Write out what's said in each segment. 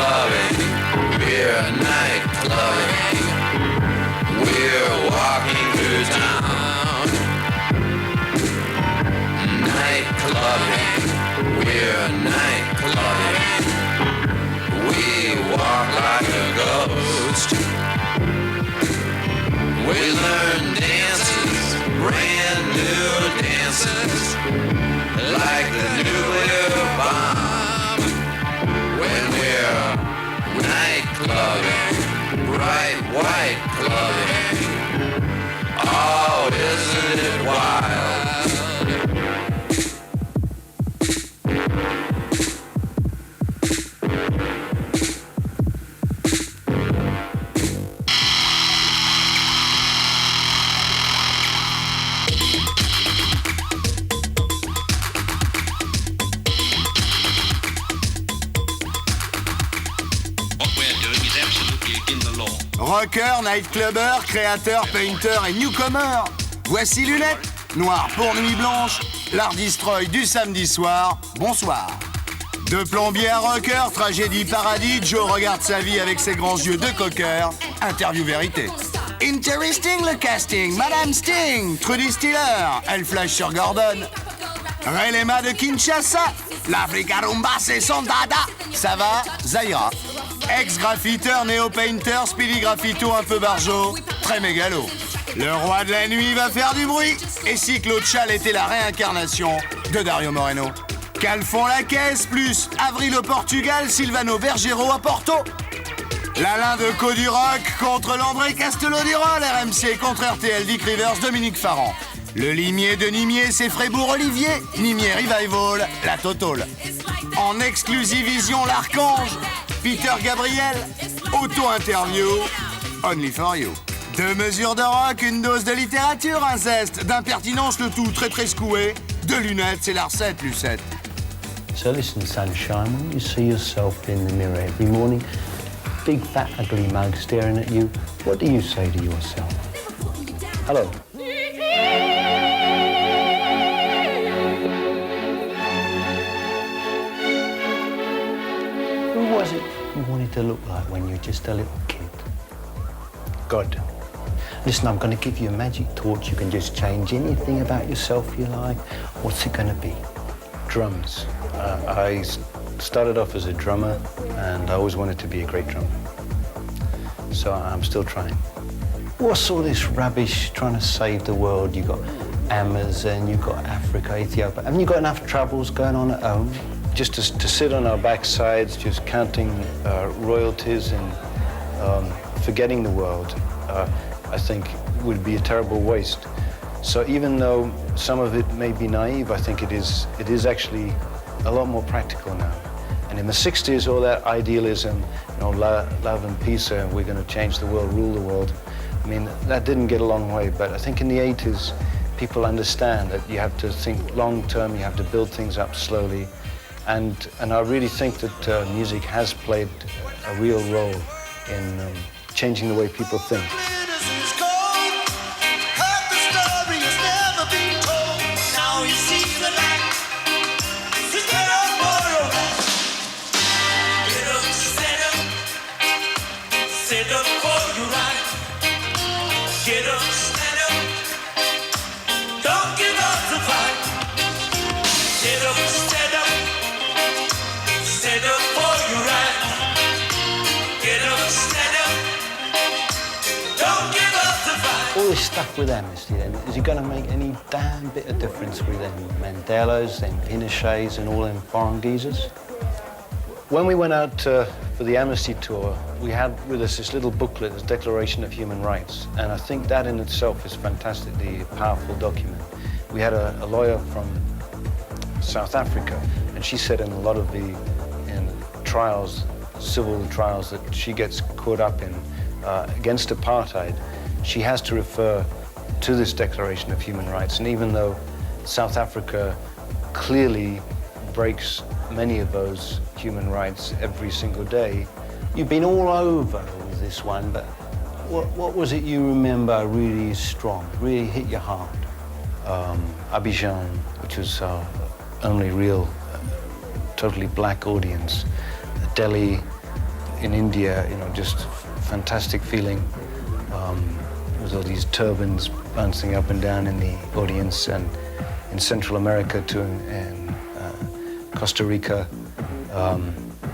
clubbing, we're night clubbing, we're walking through town. Night clubbing, we're night clubbing, we walk like a ghost. We learn dances, brand new dances, like the nuclear bomb. When we're night clubbing, bright white clubbing, oh, isn't it wild? Rocker, nightclubber, créateur, painter et newcomer. Voici Lunettes, noir pour nuit blanche, l'art destroy du samedi soir. Bonsoir. De plombier à rocker, tragédie paradis, Joe regarde sa vie avec ses grands yeux de cocker. Interview vérité. Interesting le casting, Madame Sting, Trudy Stiller, elle flash sur Gordon. Ray Lema de Kinshasa, l'Africa Rumba c'est son dada. Ça va, Zaira. Ex-graffiteur, néo-painter, Speedy Graffito un peu barjot, très mégalo. Le roi de la nuit va faire du bruit. Et si Claude Chal était la réincarnation de Dario Moreno. Calfon la caisse, plus Avril au Portugal, Silvano Bergero à Porto. L'Alain de Co du Rock contre l'André Castelot du Roll, RMC contre RTL, Dick Rivers, Dominique Farran. Le limier de Nimier, c'est Frébourg Olivier, Nimier Revival, la Totale. En exclusivision, l'Archange, Peter Gabriel, auto-interview, Only for You. 2 mesures de rock, une dose de littérature, un zeste, d'impertinence, le tout très très secoué. De lunettes, c'est la recette, Lucette. So listen, sunshine, when you see yourself in the mirror every morning, big fat ugly mug staring at you, what do you say to yourself? Hello. Who was it you wanted to look like when you were just a little kid? God. Listen, I'm going to give you a magic torch. You can just change anything about yourself you like. What's it going to be? Drums. I started off as a drummer, and I always wanted to be a great drummer. So I'm still trying. What's all this rubbish trying to save the world? You've got Amazon, you've got Africa, Ethiopia. Haven't you got enough troubles going on at home? Just to sit on our backsides, just counting royalties and forgetting the world, I think would be a terrible waste. So even though some of it may be naive, I think it is actually a lot more practical now. And in the 60s, all that idealism, love and peace, and we're going to change the world, rule the world. I mean, that didn't get a long way, but I think in the 80s, people understand that you have to think long term, you have to build things up slowly. And I really think that music has played a real role in changing the way people think. All this stuff with Amnesty then, is it going to make any damn bit of difference with them Mandelas, them Pinochets and all them foreign geezers? When we went out for the Amnesty tour, we had with us this little booklet, this Declaration of Human Rights, and I think that in itself is a fantastically powerful document. We had a lawyer from South Africa, and she said in a lot of the trials, civil trials that she gets caught up in against apartheid, she has to refer to this Declaration of Human Rights. And even though South Africa clearly breaks many of those human rights every single day, you've been all over with this one, but what was it you remember really strong, really hit your heart? Abidjan, which was our only real, totally black audience. Delhi, in India, just fantastic feeling. With all these turbans bouncing up and down in the audience, and in Central America too, in Costa Rica.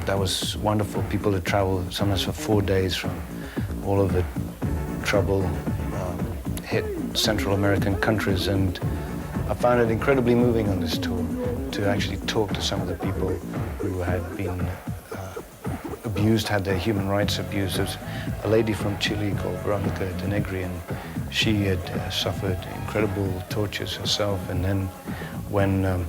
That was wonderful. People had traveled sometimes for 4 days from all of the trouble-hit Central American countries, and I found it incredibly moving on this tour to actually talk to some of the people who had been abused, had their human rights abused. There's a lady from Chile called Veronica de Negri, and she had suffered incredible tortures herself, and then when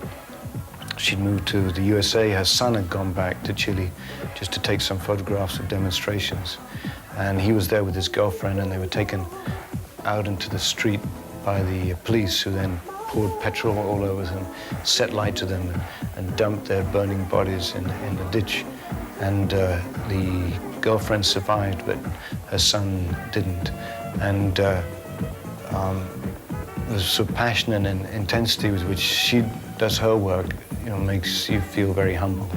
she'd moved to the USA, her son had gone back to Chile just to take some photographs of demonstrations, and he was there with his girlfriend, and they were taken out into the street by the police, who then poured petrol all over them, set light to them, and dumped their burning bodies in the ditch. And the girlfriend survived, but her son didn't. And the sort of passion and intensity with which she does her work, makes you feel very humble.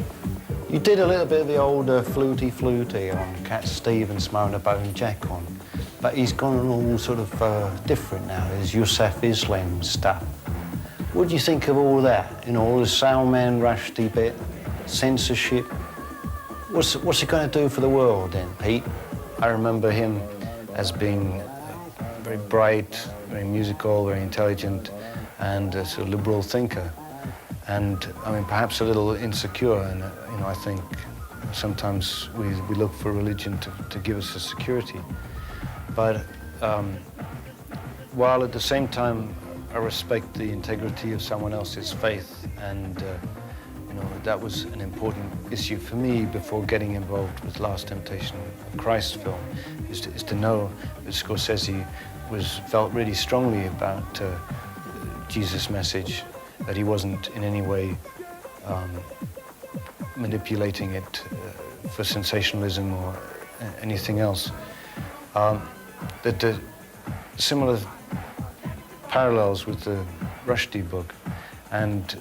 You did a little bit of the old fluty on Cat Steve and Smona Bone Jack on, but he's gone all sort of different now. There's Yusuf Islam stuff. What do you think of all that? All the Salman Rushdie bit, censorship. What's he going to do for the world then, Pete? I remember him as being very bright, very musical, very intelligent, and a sort of liberal thinker. And perhaps a little insecure. And I think sometimes we look for religion to give us a security. But while at the same time I respect the integrity of someone else's faith, and that was an important issue for me before getting involved with Last Temptation of Christ film, is to know that Scorsese felt really strongly about Jesus' message, that he wasn't in any way manipulating it for sensationalism or anything else. That the similar parallels with the Rushdie book, and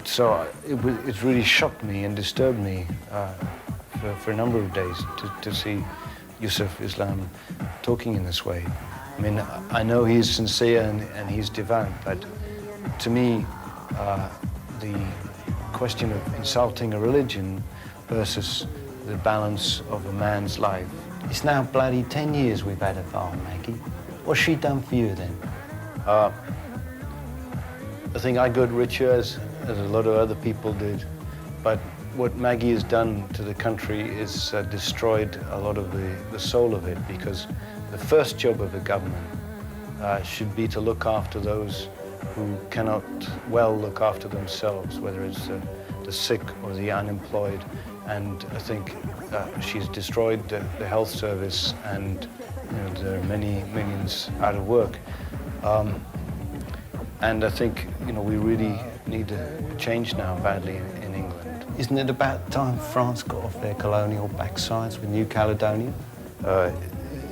so it really shocked me and disturbed me for a number of days to see Yusuf Islam talking in this way. I know he's sincere and he's devout, but to me, the question of insulting a religion versus the balance of a man's life. It's now bloody 10 years we've had a farm, Maggie. What's she done for you then? I think I got richer as a lot of other people did, but what Maggie has done to the country is destroyed a lot of the soul of it, because the first job of the government should be to look after those who cannot well look after themselves, whether it's the sick or the unemployed. And I think she's destroyed the health service, and there are many millions out of work. And I think we really need a change now badly in England. Isn't it about time France got off their colonial backsides with New Caledonia?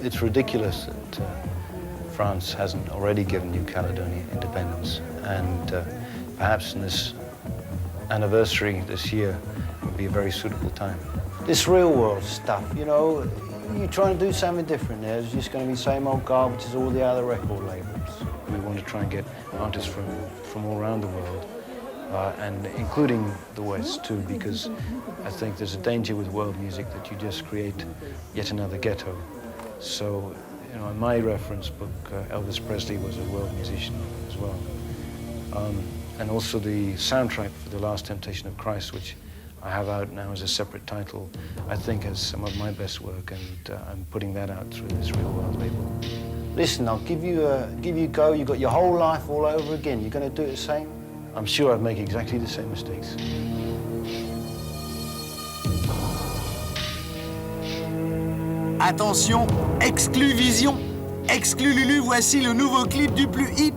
It's ridiculous that France hasn't already given New Caledonia independence, and perhaps in this anniversary this year would be a very suitable time. This real world stuff, you're trying to do something different there. It's just going to be the same old garbage as all the other record labels. We want to try and get artists from all around the world, and including the West too, because I think there's a danger with world music that you just create yet another ghetto. So, in my reference book, Elvis Presley was a world musician as well. And also the soundtrack for The Last Temptation of Christ, which I have out now as a separate title, I think has some of my best work, and I'm putting that out through this Real World label. Listen, I'll give you a go. You've got your whole life all over again. You're going to do it the same? I'm sure I'd make exactly the same mistakes. Attention, exclu Vision, exclu Lulu, voici le nouveau clip du plus hip.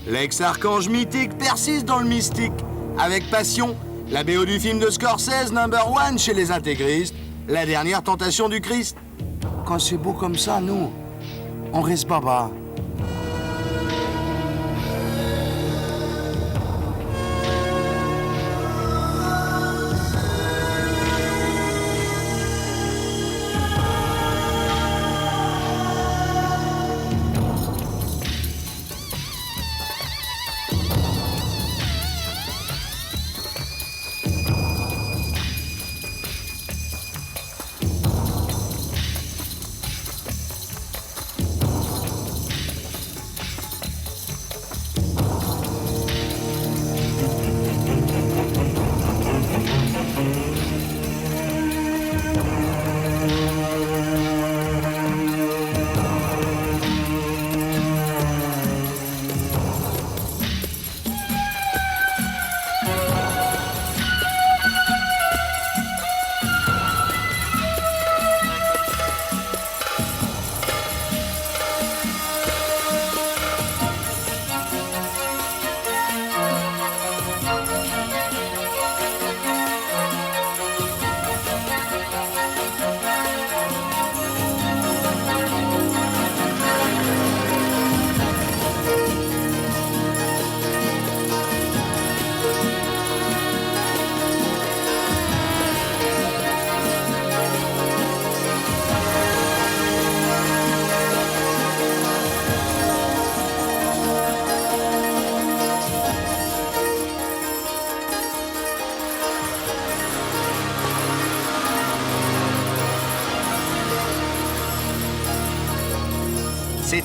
L'ex-archange mythique persiste dans le mystique. Avec passion, la BO du film de Scorsese, #1 chez les intégristes, La dernière tentation du Christ. Quand c'est beau comme ça, nous, on reste baba.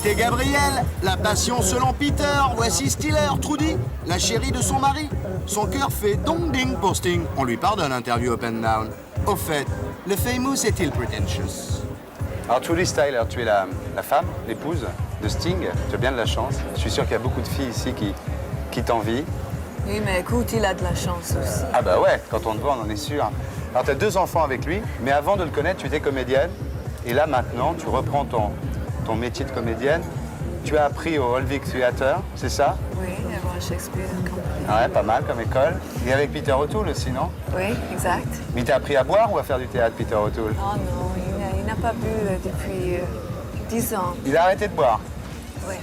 C'était Gabrielle, la passion selon Peter. Voici Stiller, Trudy, la chérie de son mari. Son cœur fait dong-ding pour Sting. On lui pardonne, interview up and down. Au fait, le famous est-il pretentious? Alors Trudy Styler, tu es la femme, l'épouse de Sting. Tu as bien de la chance. Je suis sûr qu'il y a beaucoup de filles ici qui t'envient. Oui, mais écoute, il a de la chance aussi. Ah bah ouais, quand on te voit, on en est sûr. Alors tu as 2 enfants avec lui, mais avant de le connaître, tu étais comédienne. Et là maintenant, tu reprends ton métier de comédienne. Tu as appris au Old Vic Theatre, c'est ça? Oui, et moi, Shakespeare Company. Ouais, pas mal comme école. Et avec Peter O'Toole aussi, non? Oui, exact. Mais t'as appris à boire ou à faire du théâtre, Peter O'Toole? Oh non, il n'a pas bu depuis 10 ans. Il a arrêté de boire. Oui,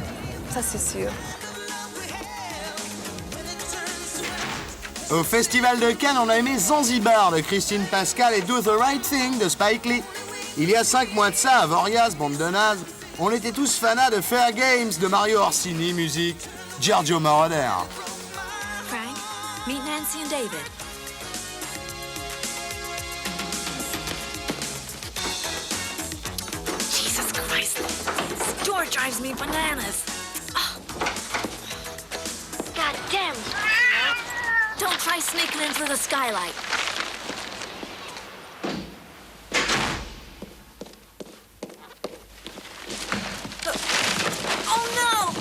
ça c'est sûr. Au Festival de Cannes, on a aimé Zanzibar de Christine Pascal et Do the Right Thing de Spike Lee. Il y a 5 mois de ça, à Voriaz, bande de nazes, on était tous fanas de Fair Games de Mario Orsini, musique Giorgio Moroder. Frank, meet Nancy and David. Jesus Christ, this door drives me bananas. Oh. God damn. Don't try sneaking in through the skylight. Oh no!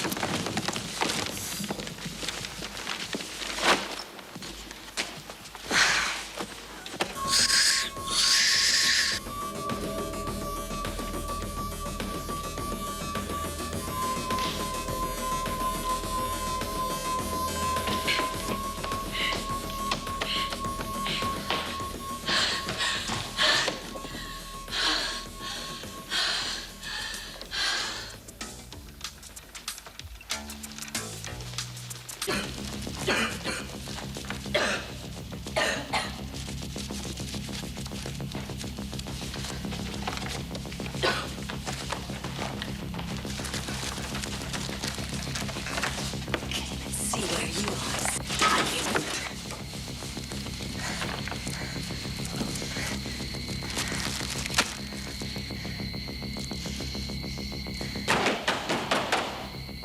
See where you are.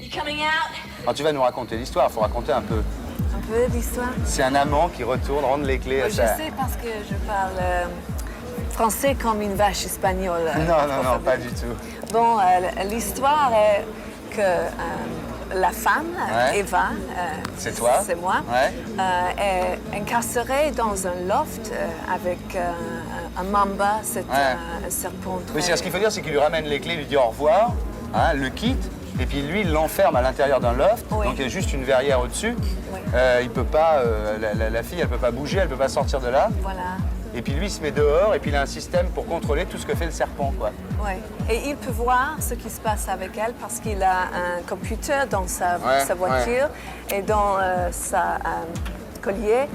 You coming out? Alors tu vas nous raconter l'histoire, il faut raconter un peu. Un peu d'histoire? C'est un amant qui retourne rendre les clés à Je sa... sais parce que je parle français comme une vache espagnole. Non, pas du tout. Bon, l'histoire est que la femme, Ouais. Eva, C'est toi? c'est moi, Ouais. est incarcérée dans un loft avec un mamba, c'est Ouais. un serpent très... Oui, c'est ce qu'il faut dire, c'est qu'il lui ramène les clés, lui dit au revoir, hein, le quitte, et puis lui, il l'enferme à l'intérieur d'un loft, Oui. donc il y a juste une verrière au-dessus. Oui. Il peut pas, la fille, elle peut pas bouger, elle peut pas sortir de là. Voilà, Et puis lui, il se met dehors, et puis il a un système pour contrôler tout ce que fait le serpent, quoi. oui. Et il peut voir ce qui se passe avec elle parce qu'il a un computer dans sa voiture et dans sa collier,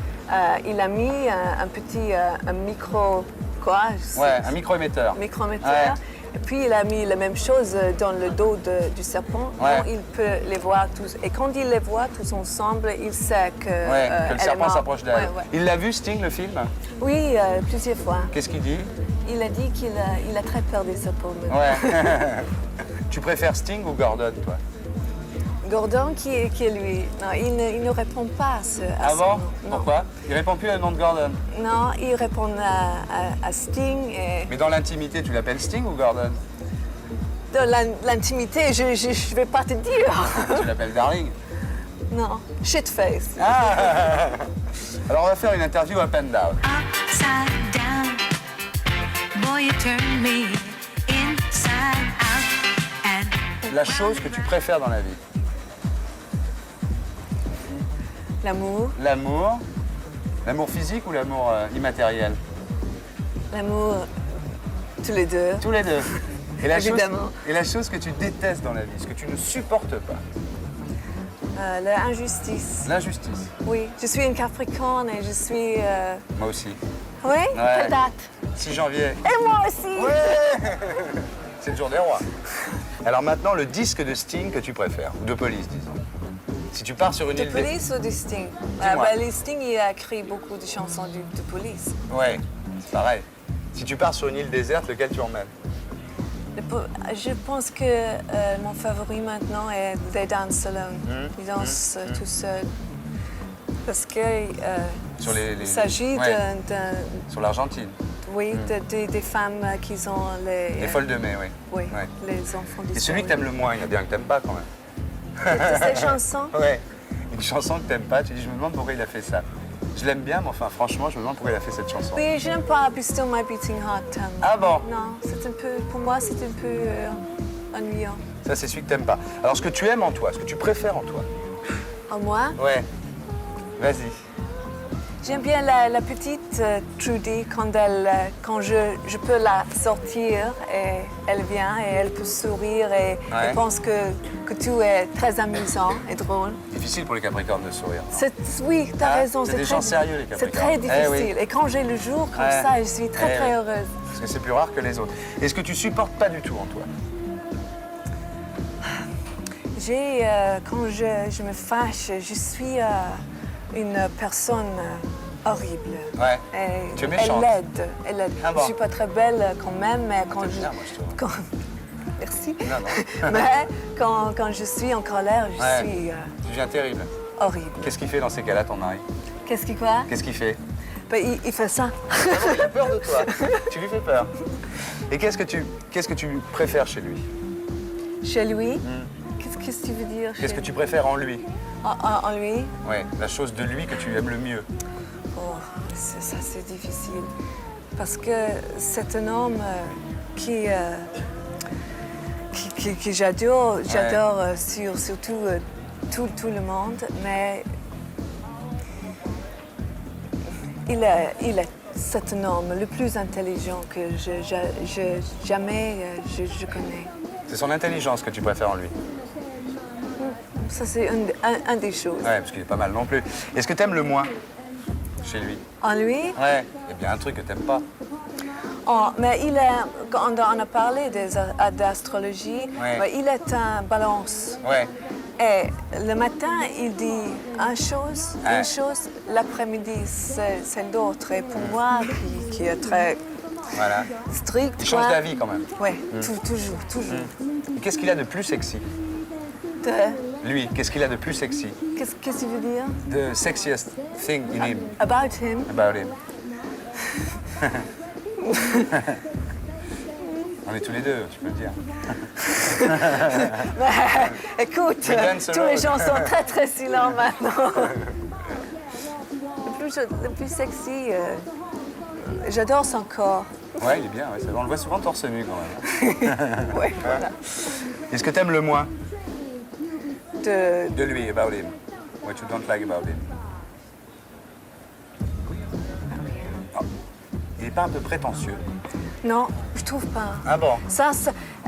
il a mis un petit un micro... Quoi? Ouais, un micro-émetteur. Microméteur. Ouais. Et puis il a mis la même chose dans le dos du serpent. Ouais. Donc il peut les voir tous. Et quand il les voit tous ensemble, il sait que, Que le elle est serpent morte. s'approche d'elle. Ouais, ouais. Il l'a vu, Sting, le film? Oui, plusieurs fois. Qu'est-ce qu'il dit? Il a dit qu'il a très peur des serpents. même. Ouais. Tu préfères Sting ou Gordon, toi? Gordon, qui est lui? Non, il ne répond pas à ce Ah ce bon? nom. Non. Pourquoi? Il répond plus au nom de Gordon. Non, il répond à Sting. Et Mais dans l'intimité, tu l'appelles Sting ou Gordon? dans l'intimité, je ne vais pas te dire. Tu l'appelles Darling? Non, shitface. Ah. Alors on va faire une interview up and down. Upside down. Boy, you turn me inside out. And La chose que tu préfères dans la vie? L'amour, L'amour? L'amour physique ou l'amour immatériel? l'amour, tous les deux. Tous les deux. Et la Évidemment. et la chose que tu détestes dans la vie, ce que tu ne supportes pas? L'injustice. L'injustice. Oui, je suis une Capricorne et je suis... Moi aussi. Oui? Quelle date? 6 janvier. Et moi aussi! Ouais. C'est le jour des rois. Alors maintenant, le disque de Sting que tu préfères, ou de Police, disons. Si tu pars sur une De île... Police ou de Sting? Dis-moi. Le Sting, il a écrit beaucoup de chansons de Police. Ouais, c'est pareil. Si tu pars sur une île déserte, lequel tu emmènes? Je pense que mon favori maintenant est They Dance Alone. Ils dansent tout seuls. Parce que Sur les- il s'agit ouais. d'un... Sur l'Argentine. Oui, des femmes qui ont Les folles de mai, oui. Oui, Ouais. les enfants Et disparus. celui que t'aimes le moins, il y a bien que t'aimes pas quand même. De ces chansons. Ouais. Une chanson que t'aimes pas, tu dis je me demande pourquoi il a fait ça. Je l'aime bien, mais enfin franchement, je me demande pourquoi il a fait cette chanson. Oui, je n'aime pas Be Still My Beating Heart tellement. Ah bon? Non, c'est un peu, pour moi, c'est un peu ennuyant. Ça, c'est celui que t'aimes pas. Alors, ce que tu aimes en toi, ce que tu préfères en toi. En moi, Ouais. Vas-y. j'aime bien la petite Trudy quand je peux la sortir et elle vient et elle peut sourire et Ouais. elle pense que tout est très amusant et drôle. Difficile pour les Capricornes de sourire. Oui, tu as Ah, raison. c'est des très- gens sérieux, les C'est Capricornes. très difficile. Eh oui. Et quand j'ai le jour comme Ouais. ça, je suis très, Eh très oui. heureuse. Parce que c'est plus rare que les autres. Et ce que tu supportes pas du tout en toi. Quand je me fâche, je suis une personne horrible. Ouais. Et Tu es méchante. Elle l'aide. Ah bon. Je suis pas très belle quand même, mais quand T'aimes je... bien, moi, je trouve. quand- Merci. Non. Mais quand je suis en colère, je Ouais. suis Tu deviens terrible. horrible. Qu'est-ce qu'il fait dans ces cas-là, ton mari? Qu'est-ce qu'il quoi? Qu'est-ce qu'il fait? Ben, il fait ça. Il a peur de toi. Tu lui fais peur. Et qu'est-ce que tu préfères chez lui? Chez lui, qu'est-ce que tu veux dire? Qu'est-ce que chez- tu préfères en lui? En lui? Ouais, la chose de lui que tu aimes le mieux. Oh, ça c'est difficile. Parce que c'est un homme que j'adore, surtout tout le monde, mais c'est un homme le plus intelligent que jamais je connais. C'est son intelligence que tu préfères en lui. Ça c'est un des choses. Ouais, parce qu'il est pas mal non plus. Est-ce que t'aimes le moins chez lui? En lui, Ouais. Il y a bien un truc que t'aimes pas. mais quand on a parlé d'astrologie, Ouais. mais il est un balance. Ouais. Et le matin, il dit une Ouais. chose, l'après-midi, c'est l'autre. Et pour moi, qui est très Voilà. strict, Il change d'avis quand même. Oui, toujours. Et qu'est-ce qu'il a de plus sexy? Lui, qu'est-ce qu'il a de plus sexy? Qu'est-ce que tu veux dire? The sexiest thing in him. About him? About him. On est tous les deux, tu peux le dire. Écoute, We dance tous les around. gens sont très très silents maintenant. Le plus sexy, j'adore son corps. Ouais, il est bien, ouais, on le voit souvent torse nu quand même. Ouais, voilà. Est-ce que t'aimes le moins De, de lui, about him? What you don't like about him? Oh. Il n'est pas un peu prétentieux? non, je trouve pas. Ah bon?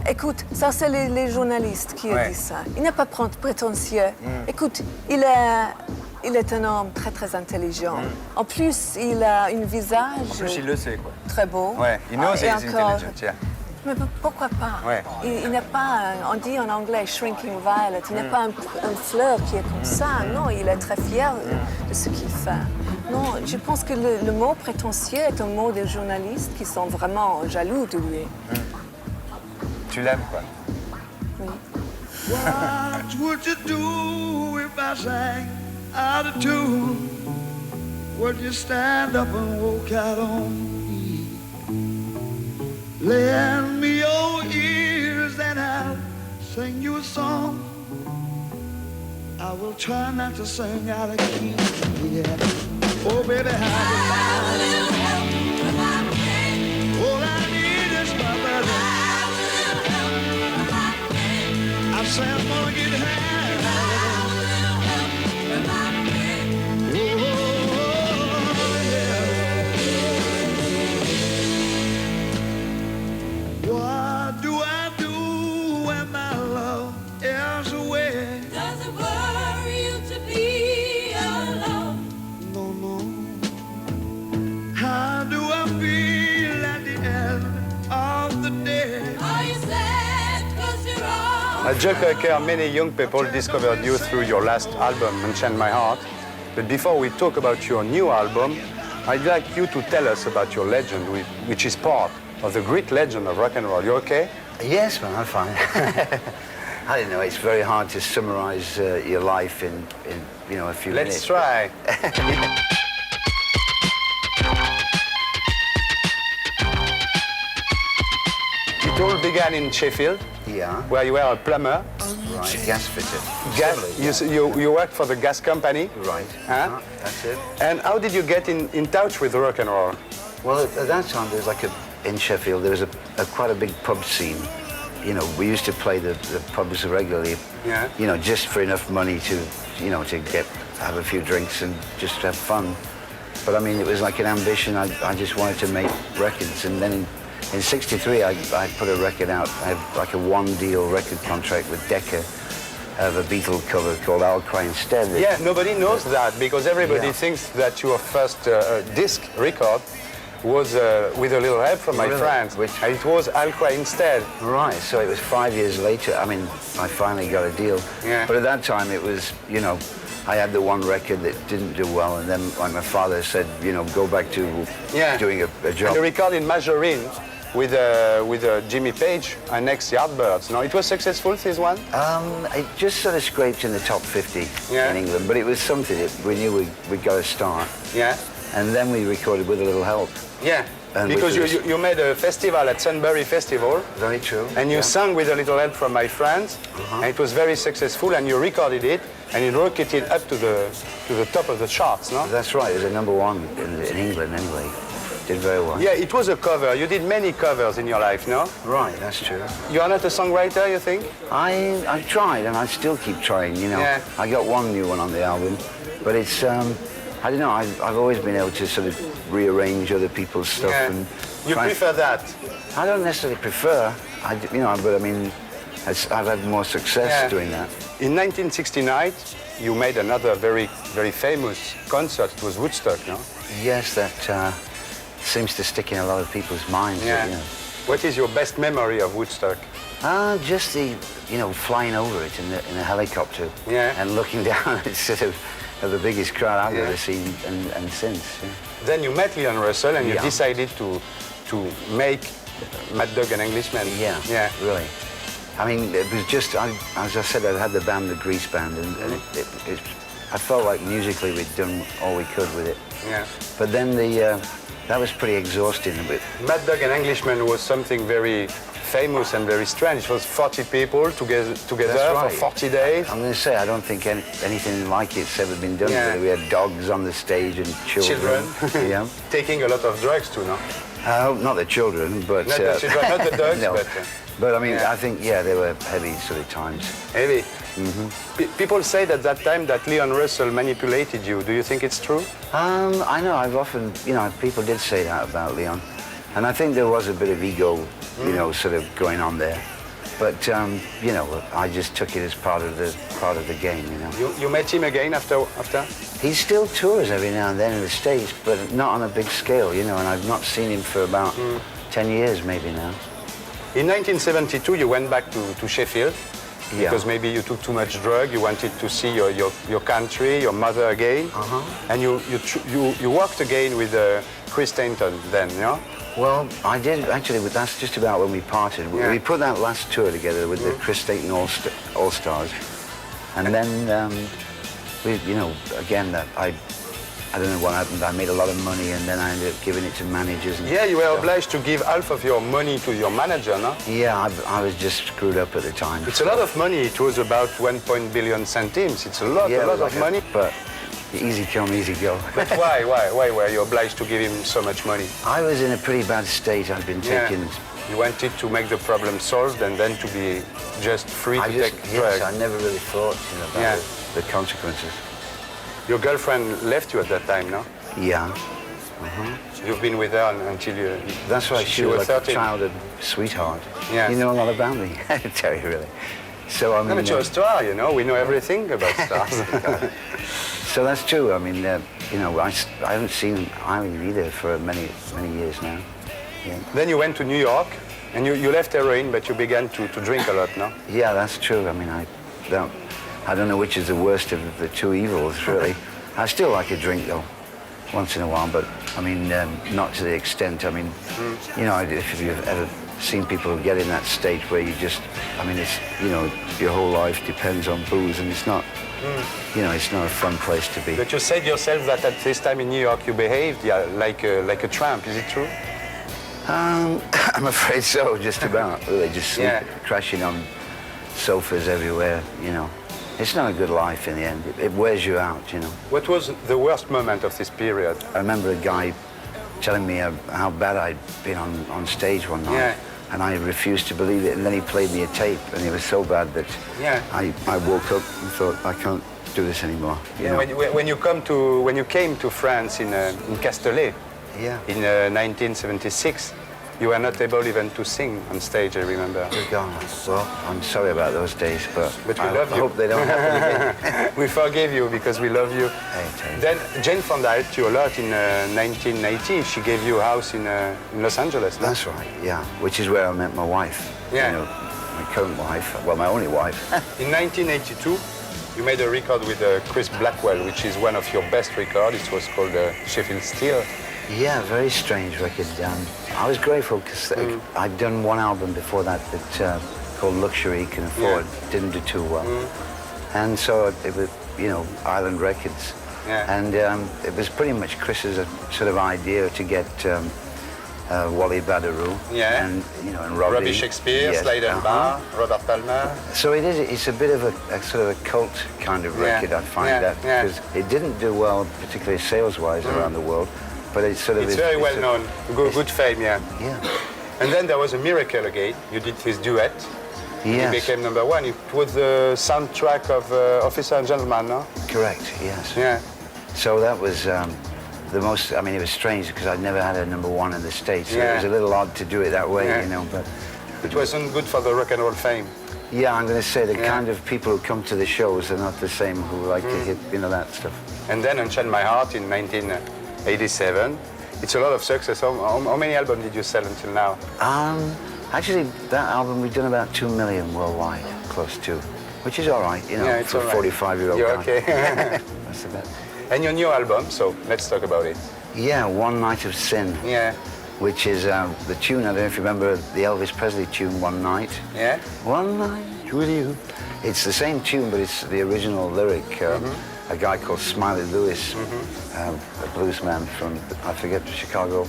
Écoute, ça c'est les journalistes qui Ouais. disent ça. Il n'est pas prétentieux. Écoute, il est un homme très très intelligent. En plus, il a un visage En plus, il le sait, quoi. très beau. Ouais, il knows Et he's encore- intelligent, yeah. Mais pourquoi pas? Ouais. Il n'est pas, on dit en anglais, shrinking violet. Il n'est pas un fleur qui est comme ça. Non, il est très fier de ce qu'il fait. Non, je pense que le mot prétentieux est un mot des journalistes qui sont vraiment jaloux de lui. Tu l'aimes, quoi. What would you do if I sang out of tune? Would you stand up and walk out on me? Lend me your ears and I'll sing you a song. I will try not to sing out of key. Yeah. Oh, baby, how all I need is my brother. I say I'm gonna get high. Oh, yeah. What do I do when my love is away? Does it worry you to be alone? No, no. How do I feel at the end of the day? Are you sad 'cause you're all At Joe Cocker, many young people discovered you through your last album, Unchain My Heart. But before we talk about your new album, I'd like you to tell us about your legend, which is part of the great legend of rock and roll. You okay? Yes, man, I'm fine. I don't know, it's very hard to summarize your life in a few minutes. Let's try. It all began in Sheffield, Yeah. where you were a plumber. Right, gas fitter. You worked for the gas company. Right. Huh? That's it. And how did you get in touch with rock and roll? Well, at that time, there was in Sheffield, there was quite a big pub scene. You know, we used to play the pubs regularly, Yeah. you know, just for enough money to have a few drinks and just have fun. But I mean, it was like an ambition. I just wanted to make records. And then in '63, I put a record out. I had like a one-deal record contract with Decca of a Beatle cover called I'll Cry Instead. Yeah, nobody knows that because everybody Yeah. thinks that your first disc record was with a little help from my Really? friends. And it was I'll Cry Instead. Right, so it was 5 years later. I mean, I finally got a deal. Yeah. But at that time, it was, you know, I had the one record that didn't do well, and then like my father said, you know, go back to doing a job. And the record in Margarine with Jimmy Page and Next Yardbirds. No, it was successful, this one? It just sort of scraped in the top 50 in England, but it was something that we knew we'd got to start. Yeah. And then we recorded With a Little Help. Yeah. And Because which was- you made a festival at Sunbury Festival. Very true. And you yeah. sang With a Little Help from My Friends, and it was very successful, and you recorded it, and it rocketed up to the top of the charts, no? That's right, it was a #1 in England anyway. Did very well. Yeah, it was a cover. You did many covers in your life, no? Right, that's true. You are not a songwriter, you think? I've tried, and I still keep trying, you know. Yeah. I got one new one on the album, but it's, I don't know, I've always been able to sort of rearrange other people's stuff. Yeah. And You try- prefer that? I don't necessarily prefer, but I mean, I've had more success Yeah. doing that. In 1969, you made another very, very famous concert. It was Woodstock, no? Yes, that seems to stick in a lot of people's minds. Yeah. You know. What is your best memory of Woodstock? Just the, flying over it in a helicopter Yeah. and looking down at sort of the biggest crowd I've Yeah. ever seen and since. Yeah. Then you met Leon Russell and you Yeah. decided to make Mad Dog and Englishman. Yeah, Yeah. really. I mean, it was just, as I said, I had the band, the Grease Band, and I felt like musically we'd done all we could with it. Yeah. But then that was pretty exhausting. But Mad Dog and Englishman was something very famous and very strange. It was 40 people together That's right. for 40 days. I'm going to say, I don't think anything like it's ever been done. Yeah. We had dogs on the stage and children. yeah. Taking a lot of drugs too, no? Not the children, but... Not the children, not the dogs, no. but... But I mean, yeah. I think, they were heavy sort of times. Heavy. People said at that time that Leon Russell manipulated you. Do you think it's true? I know, I've often, people did say that about Leon. And I think there was a bit of ego, sort of going on there. But, I just took it as part of the game, You met him again after? He still tours every now and then in the States, but not on a big scale, and I've not seen him for about 10 years maybe now. In 1972, you went back to Sheffield Yeah. because maybe you took too much drug. You wanted to see your country, your mother again, and you worked again with Chris Tainton then, yeah? Well, I did actually. That's just about when we parted. Yeah. We put that last tour together with the Chris Tainton All Stars, and then again that I don't know what happened. I made a lot of money, and then I ended up giving it to managers. And Yeah, you were stuff. obliged to give half of your money to your manager, no? Yeah, I was just screwed up at the time. It's a lot of money. It was about 1 billion centimes. It's a lot of money. But easy come, easy go. But why were you obliged to give him so much money? I was in a pretty bad state. I'd been taking. You wanted to make the problem solved and then to be just free to take drugs. I never really thought about Yeah. the consequences. Your girlfriend left you at that time, no? Yeah, You've been with her until you... that's right. She was was like 13. a childhood sweetheart. Yeah. You know a lot about me, Terry, really. So I mean, No, but you're a star, we know everything about stars. so that's true. I mean, I haven't seen Irene either for many years now. Yeah. Then you went to New York and you left heroin, but you began to drink a lot, no? Yeah, that's true. I mean, I don't know which is the worst of the two evils, really. I still like a drink, though, once in a while, but, I mean, not to the extent. I mean, if you've ever seen people get in that state where you just, I mean, it's, you know, your whole life depends on booze, and it's not, you know, it's not a fun place to be. But you said yourself that at this time in New York you behaved like a tramp. Is it true? I'm afraid so, just about. They just sleep, crashing on sofas everywhere, you know. It's not a good life in the end. It wears you out, you know. What was the worst moment of this period? I remember a guy telling me how bad I'd been on stage one night, and I refused to believe it. And then he played me a tape, and it was so bad that I woke up and thought, I can't do this anymore. You know? When you came to France in Castellet, in 1976, you were not able even to sing on stage, I remember. Well, I'm sorry about those days, but we love you. I hope they don't happen again. We forgive you because we love you. Then Jane Fonda helped you a lot in 1980. She gave you a house in Los Angeles. No? That's right, yeah. Which is where I met my wife. Yeah. You know, my current wife, well, my only wife. In 1982, you made a record with Chris Blackwell, which is one of your best records. It was called Sheffield Steel. Yeah, very strange record. I was grateful because I'd done one album before that called Luxury Can Afford. Didn't do too well. And so it was, you know, Island Records. And it was pretty much Chris's sort of idea to get Wally Badarou and, you know, and Robbie Shakespeare, Slade and Barr, Robert Palmer. So it's a bit of a sort of a cult kind of record, I find that, because it didn't do well, particularly sales-wise around the world. But it's sort of... It's very well known, good fame, Yeah. And then there was a miracle again. You did his duet. Yes. He became #1. It was the soundtrack of Officer and Gentleman, no? Correct, yes. Yeah. So that was the most, I mean, it was strange because I'd never had a #1 in the States. So it was a little odd to do it that way, you know, but... It wasn't good for the rock and roll fame. Yeah, I'm going to say the kind of people who come to the shows are not the same who like to hit, you know, that stuff. And then Unchain My Heart in 1987. It's a lot of success. How many albums did you sell until now? Actually, that album, we've done about 2 million worldwide, close to, which is all right, you know, for a 45-year-old guy. You're okay. That's the best. And your new album, so let's talk about it. Yeah, One Night of Sin. Yeah. Which is the tune, I don't know if you remember the Elvis Presley tune, One Night. Yeah. One night with you. It's the same tune, but it's the original lyric. A guy called Smiley Lewis, a blues man from, I forget, Chicago,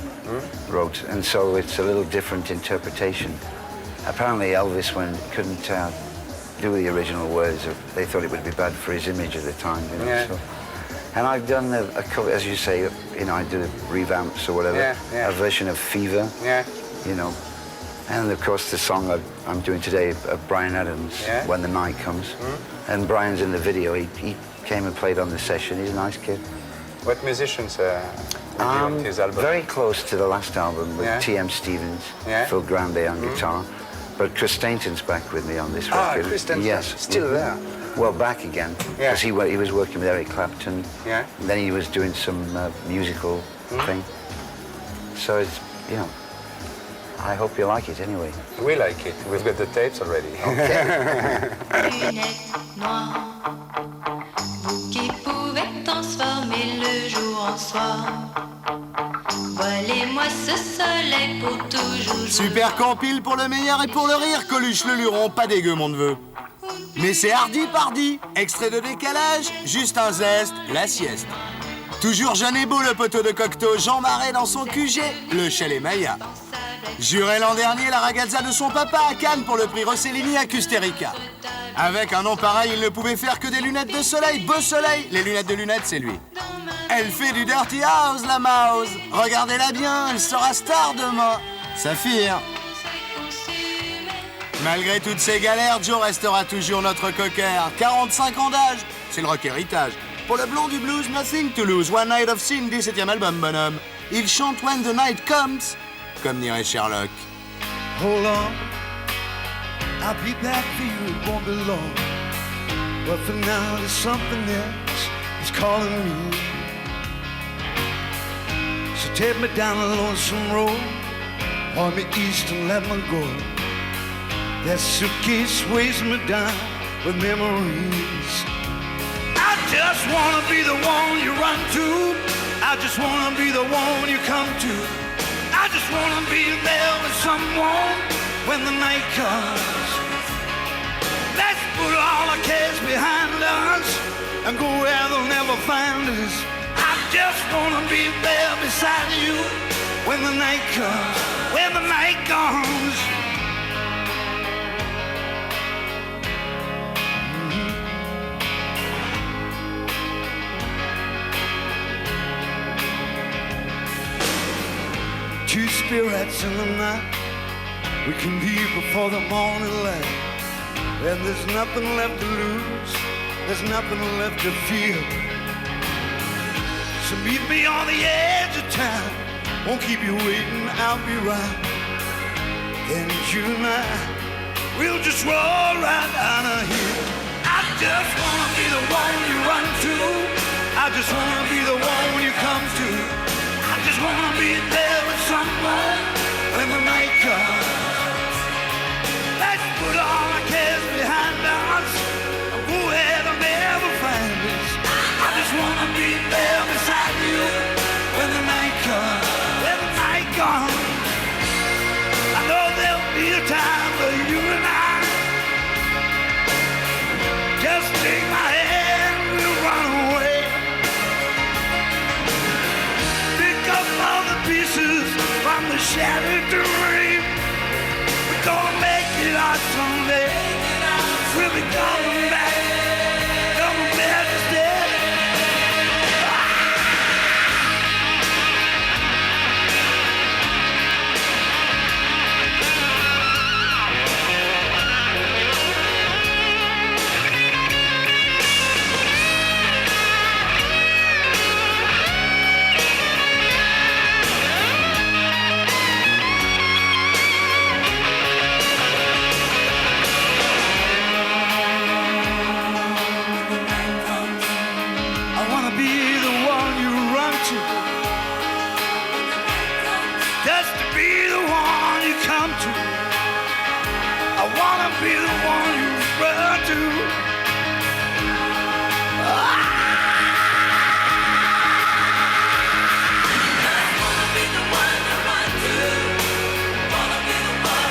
wrote. And so it's a little different interpretation. Apparently Elvis couldn't do the original words. They thought it would be bad for his image at the time, you know. Yeah. So. And I've done a cover, as you say, you know, I did revamps or whatever, a version of Fever, you know. And of course the song I'm doing today of Bryan Adams, When the Night Comes. And Brian's in the video. He came and played on the session. He's a nice kid. What musicians on his album? Very close to the last album with T.M. Stevens, Phil Grande on guitar. But Chris Stainton's back with me on this record. Chris Stainton, yes, still there. Well, back again, because he was working with Eric Clapton. Yeah. And then he was doing some musical thing. So it's, you know, I hope you like it anyway. We like it. We've got the tapes already. Lunettes noires, vous qui pouvez transformer le jour en soir. Voilez-moi ce soleil pour toujours. Super compile pour le meilleur et pour le rire, Coluche le luron, pas dégueu mon neveu. Mais c'est hardi pardi, extrait de décalage, juste un zeste, la sieste. Toujours jeune et beau le poteau de Cocteau, Jean Marais dans son QG, le chalet Maya. Juré l'an dernier la ragazza de son papa à Cannes pour le prix Rossellini à Custérica. Avec un nom pareil, il ne pouvait faire que des lunettes de soleil, beau soleil, les lunettes de lunettes c'est lui. Elle fait du dirty house, la mouse. Regardez-la bien, elle sera star demain. Saphir. Malgré toutes ces galères, Joe restera toujours notre cocker. 45 ans d'âge, c'est le rock héritage. Pour le blond du blues, Nothing to Lose, One Night of Sin, 17e album, bonhomme. Il chante When the Night Comes, comme dirait Sherlock. Hold on, I'll be back for you, it won't be long. But for now, there's something else that's calling me. So take me down a lonesome road, point me east and let me go. That suitcase weighs me down with memories. I just wanna be the one you run to. I just wanna be the one you come to. I just wanna be there with someone when the night comes. Let's put all our cares behind us and go where they'll never find us. I just wanna be there beside you when the night comes, when the night comes. Two spirits in the night, we can leave before the morning light. And there's nothing left to lose, there's nothing left to feel. So meet me on the edge of town, won't keep you waiting, I'll be right. Then you and I, we'll just roll right down a hill. I just wanna be the one you run to, I just wanna be the one you come to. I just wanna be there with someone when the night comes. Let's put all our cares behind us and go where they'll never find us. I just wanna be there beside you when the night comes, when the night comes. I know there'll be a time for you and I. Just take my hand, we'll run away. Pick up all the pieces from the shattered dream. We're gonna make it out someday. We'll be coming back to stay. Just to be the one you come to. I wanna be the one you run to.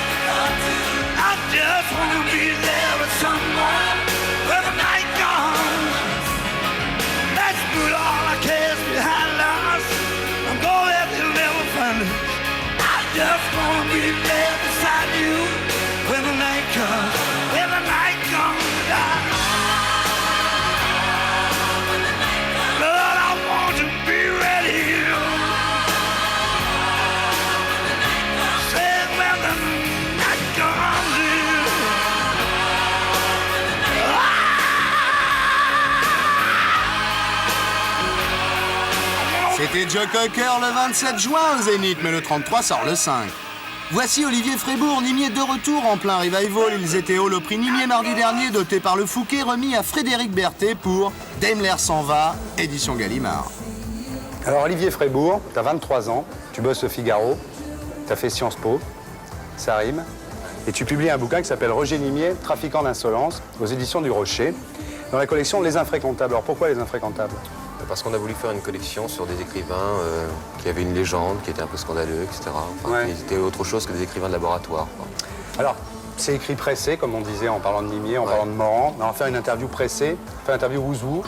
I just wanna be there with someone when the night comes. Let's put all our cares behind us and go where they'll never find us. I just wanna be there beside you when the night comes, when the night comes. Lord, I want to be ready. Say when the night comes in. C'était Joe Cocker le 27 juin au Zénith, mais le 33 sort le 5. Voici Olivier Frébourg, Nimier de retour en plein revival. Ils étaient hall au prix Nimier mardi dernier, doté par le Fouquet, remis à Frédéric Berthet pour Daimler s'en va, édition Gallimard. Alors Olivier Frébourg, tu as 23 ans, tu bosses au Figaro, tu as fait Sciences Po, ça rime, et tu publies un bouquin qui s'appelle Roger Nimier, trafiquant d'insolence, aux éditions du Rocher, dans la collection Les Infréquentables. Alors pourquoi Les Infréquentables ? Parce qu'on a voulu faire une collection sur des écrivains qui avaient une légende, qui étaient un peu scandaleux, etc. Enfin, Ouais. qui étaient autre chose que des écrivains de laboratoire, quoi. Alors, c'est écrit pressé, comme on disait en parlant de Nimier, en parlant de Morand. On va faire une interview pressée, faire une interview ouzou.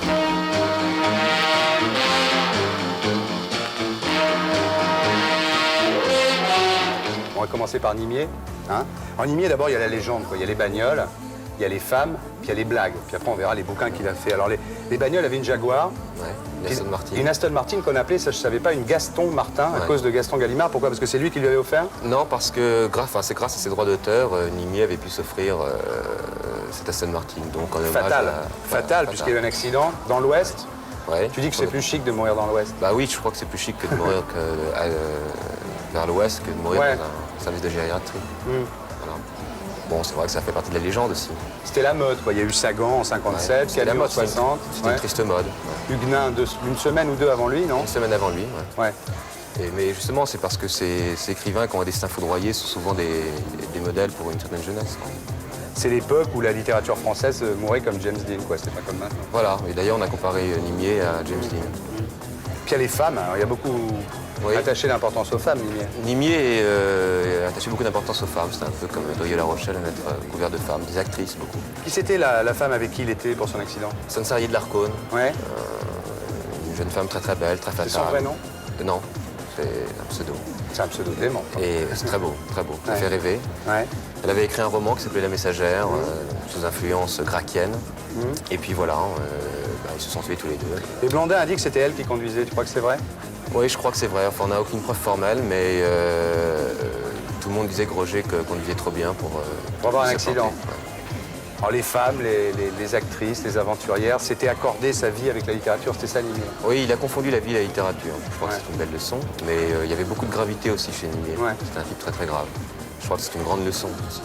On va commencer par Nimier. Hein. En Nimier, d'abord, il y a la légende, quoi. Il y a les bagnoles, il y a les femmes, puis il y a les blagues. Puis après, on verra les bouquins qu'il a fait. Alors, les bagnoles avaient une Jaguar. Ouais, une Aston Martin. Une Aston Martin qu'on appelait, ça je savais pas, une Gaston Martin, à cause de Gaston Gallimard. Pourquoi ? Parce que c'est lui qui lui avait offert ? Non, parce que c'est grâce à ses droits d'auteur, Nimier avait pu s'offrir cette Aston Martin. Donc, en hommage Fatal. à- Fatal, puisqu'il y a eu un accident dans l'Ouest. Ouais. Tu dis que c'est plus chic de mourir dans l'Ouest. Bah oui, je crois que c'est plus chic que de mourir vers l'ouest que de mourir Ouais. dans un service de gériatrie. Mm. Voilà. Bon, c'est vrai que ça fait partie de la légende aussi. C'était la mode, quoi. Il y a eu Sagan en 57, C'était la Camus en mode, 60. C'était une triste mode. Ouais. Huguenin, une semaine ou deux avant lui, non ? Une semaine avant lui, ouais. Ouais. Mais justement, c'est parce que ces écrivains qui ont un destin foudroyé sont souvent des modèles pour une certaine jeunesse, quoi. C'est l'époque où la littérature française mourait comme James Dean, quoi. C'est pas comme maintenant. Voilà, et d'ailleurs on a comparé Nimier à James Dean. Puis il y a les femmes, alors il y a beaucoup Oui. Attaché l'importance aux femmes, Nimier. Nimier a attaché beaucoup d'importance aux femmes. C'était un peu comme Doyer La Rochelle à être couvert de femmes, des actrices beaucoup. Qui c'était la femme avec qui il était pour son accident? Sansarié de l'Arcone. Ouais. Une jeune femme très très belle, très fatale. C'est son vrai nom? Non, c'est un pseudo. C'est un pseudo dément. Et c'est très beau, très beau. Ça Ouais. fait rêver. Ouais. Elle avait écrit un roman qui s'appelait La Messagère, sous influence gracchienne. Et puis voilà, ils se sont tués tous les deux. Et Blondin a dit que c'était elle qui conduisait, tu crois que c'est vrai? Oui, je crois que c'est vrai. Enfin, on n'a aucune preuve formelle, mais tout le monde disait que Roger conduisait trop bien pour avoir un se accident. planter. Ouais. Alors les femmes, les actrices, les aventurières, c'était accorder sa vie avec la littérature, c'était ça Nimier? Oui, il a confondu la vie et la littérature. Je crois Ouais. que c'est une belle leçon, mais il y avait beaucoup de gravité aussi chez Nimier. Ouais. C'était un type très très grave. Je crois que c'est une grande leçon aussi.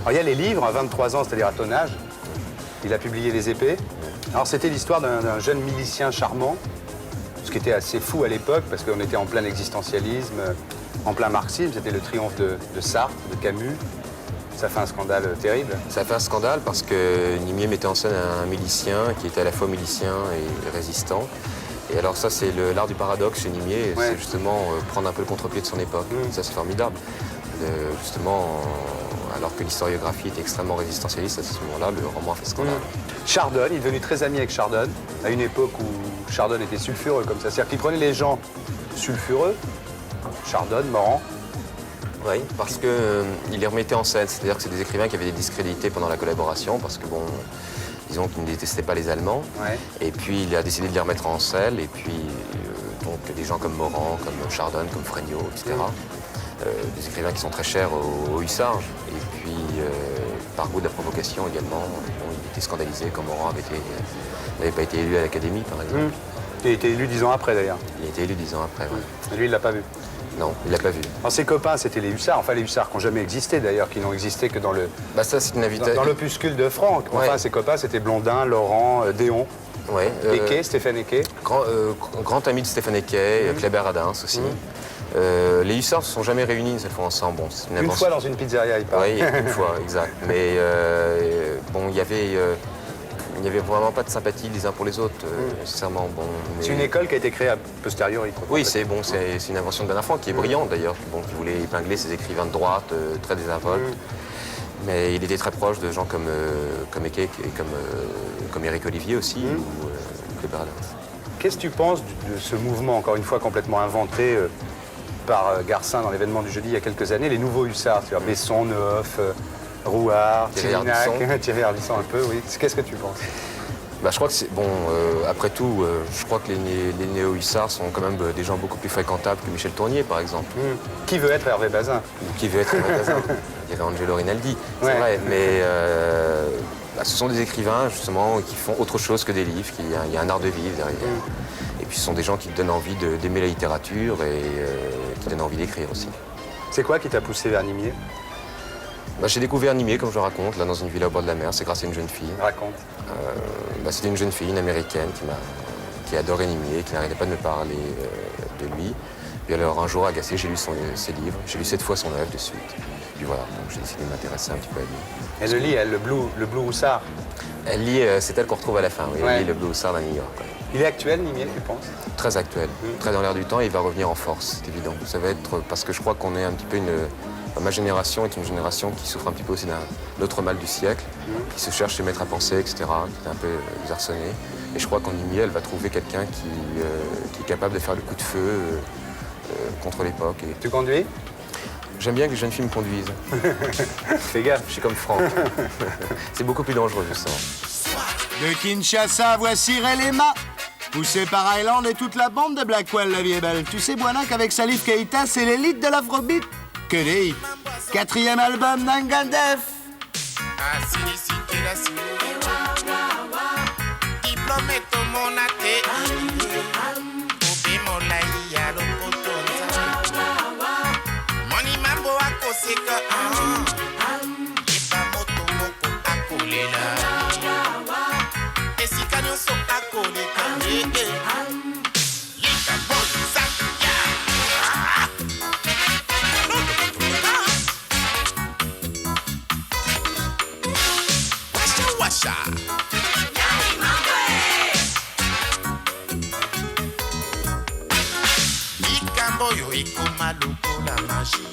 Alors il y a les livres, à 23 ans, c'est-à-dire à ton âge, il a publié Les Épées. Alors c'était l'histoire d'un jeune milicien charmant, ce qui était assez fou à l'époque, parce qu'on était en plein existentialisme, en plein marxisme, c'était le triomphe de Sartre, de Camus. Ça fait un scandale terrible. Ça a fait un scandale parce que Nimier mettait en scène un milicien qui était à la fois milicien et résistant. Et alors ça, c'est l'art du paradoxe chez Nimier, Ouais. c'est justement prendre un peu le contre-pied de son époque. Ça, c'est formidable. Justement, alors que l'historiographie était extrêmement résistentialiste, à ce moment-là, le roman a fait scandale. Chardon, il est devenu très ami avec Chardon, à une époque où Chardon était sulfureux comme ça. C'est-à-dire qu'il prenait les gens sulfureux, Chardon, Morand. Oui, parce qu'il les remettait en scène. C'est-à-dire que c'est des écrivains qui avaient été discrédités pendant la collaboration, parce que, bon, disons qu'ils ne détestaient pas les Allemands. Ouais. Et puis, il a décidé de les remettre en scène. Et puis, donc, des gens comme Morand, comme Chardon, comme Fregnault, etc. Des écrivains qui sont très chers aux hussards. Et puis, par goût de la provocation également, bon, il était scandalisé quand Morand n'avait pas été élu à l'Académie, par exemple. Il a été élu 10 ans après d'ailleurs. Il a été élu 10 ans après, oui. Et lui, il l'a pas vu. Non, il l'a pas vu. Alors ses copains, c'était les hussards, enfin les hussards qui n'ont jamais existé d'ailleurs, qui n'ont existé que dans Ça, c'est une invitation. dans l'opuscule de Franck. Enfin, Ouais. ses copains, c'était Blondin, Laurent, Déon, Ouais, Ecquet, Stéphane Ecquet. grand ami de Stéphane Ecquet, Kléber Radins aussi. Les hussards ne se sont jamais réunis une seule fois ensemble. Bon, c'est Une fois dans une pizzeria, il paraît. Oui, une fois, exact. Mais bon, il y avait vraiment pas de sympathie les uns pour les autres, nécessairement. Bon, mais... C'est une école qui a été créée a posteriori. quoi. Oui, c'est une invention de Bernard Franck qui est brillante d'ailleurs, qui voulait épingler ses écrivains de droite, très désinvoltes. Mais il était très proche de gens comme Ecquet et comme Éric Olivier aussi, ou Kléber Radins. Qu'est-ce que tu penses de ce mouvement, encore une fois complètement inventé par Garcin dans l'événement du jeudi il y a quelques années, les nouveaux hussards, c'est-à-dire Besson, Neuf, Rouard, Thierry Tirinac, Ardisson. Thierry Ardisson un peu, oui. Qu'est-ce que tu penses? Je crois que c'est bon. Après tout, je crois que les néo-hussards sont quand même des gens beaucoup plus fréquentables que Michel Tournier, par exemple. Qui veut être Hervé Bazin? Ou qui veut être un magasin. Il y avait Angelo Rinaldi, c'est Ouais. vrai. Mais ce sont des écrivains, justement, qui font autre chose que des livres. Il y a un art de vivre derrière. Et puis ce sont des gens qui te donnent envie d'aimer la littérature et qui donnent envie d'écrire aussi. C'est quoi qui t'a poussé vers Nimier? J'ai découvert Nimier, comme je le raconte, là, dans une villa au bord de la mer. C'est grâce à une jeune fille. Raconte. C'était une jeune fille, une américaine, qui adorait Nimier, qui n'arrêtait pas de me parler de lui. Puis alors, un jour, agacé, j'ai lu ses livres. J'ai lu 7 fois son œuvre de suite. Puis voilà, donc j'ai décidé de m'intéresser un petit peu à lui. Elle le lit, elle, le Blue Hussard. Elle lit, c'est elle qu'on retrouve à la fin, oui. Ouais. Elle lit le Blue Hussard à New York. Ouais. Il est actuel, Nimier, tu penses? Très actuel, très dans l'air du temps, et il va revenir en force, c'est évident. Ça va être, parce que je crois qu'on est un petit peu ma génération est une génération qui souffre un petit peu aussi d'un autre mal du siècle, qui se cherche à se mettre à penser, etc., qui est un peu désarçonné. Et je crois qu'en Nimier, elle va trouver quelqu'un qui est capable de faire le coup de feu contre l'époque. Et... Tu conduis? J'aime bien que les jeunes filles me conduisent. Fais gaffe. Je suis comme Franck. C'est beaucoup plus dangereux, justement. De Kinshasa, voici Relema. Poussé par Highland et toute la bande de Blackwell, la vie est belle. Tu sais, Buana, qu'avec Salif Keita, c'est l'élite de l'afrobeat. Que des hits. 4e album d'Angandef. Ikambo oyo ekoma lokola magie.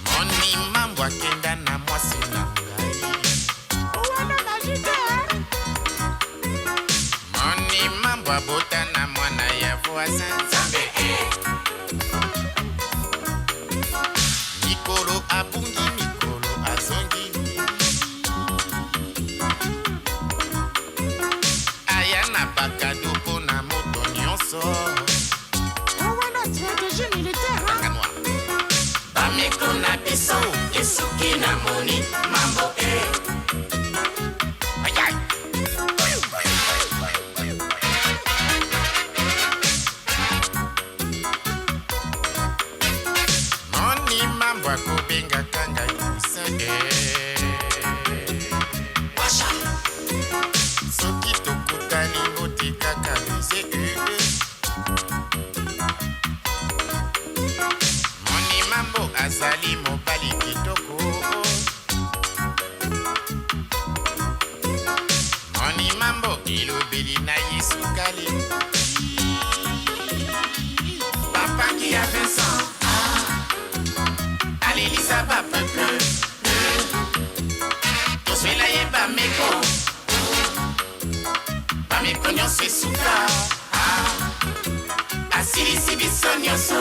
Moni mambo akenda na mwasi na ngai. Moni mambo abota na mwana ya voisin Nzambe. Mikolo abungi, mikolo azongi. Aya na bakado mpo na moto nyonso. Bameko na biso esuki na moni mambo Ayay. Moni mambo akobengaka ngai kusin Washa. Soki tokutani botikaka bise Moni mambo azali mobali kitoko. Moni mambo ilobeli na yesukali. Papangi ya Vincent. Alelisa ba peuple. Toswela ye bameko. Bameko nyonso esuka. Asilisi biso nyonso.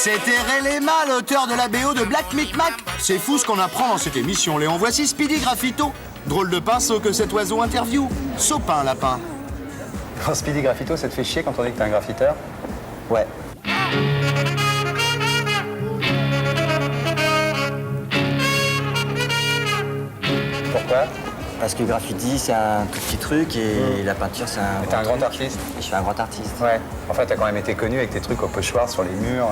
C'était Relema, l'auteur de la BO de Black Micmac. C'est fou ce qu'on apprend dans cette émission, Léon. Voici Speedy Graffito. Drôle de pinceau que cet oiseau interview. Sopin, lapin. Quand Speedy Graffito, ça te fait chier quand on dit que t'es un graffiteur? Ouais. Pourquoi? Parce que graffiti, c'est un tout petit truc et la peinture, c'est un. T'es un grand artiste? Et je suis un grand artiste. Ouais. En fait, t'as quand même été connu avec tes trucs au pochoir sur les murs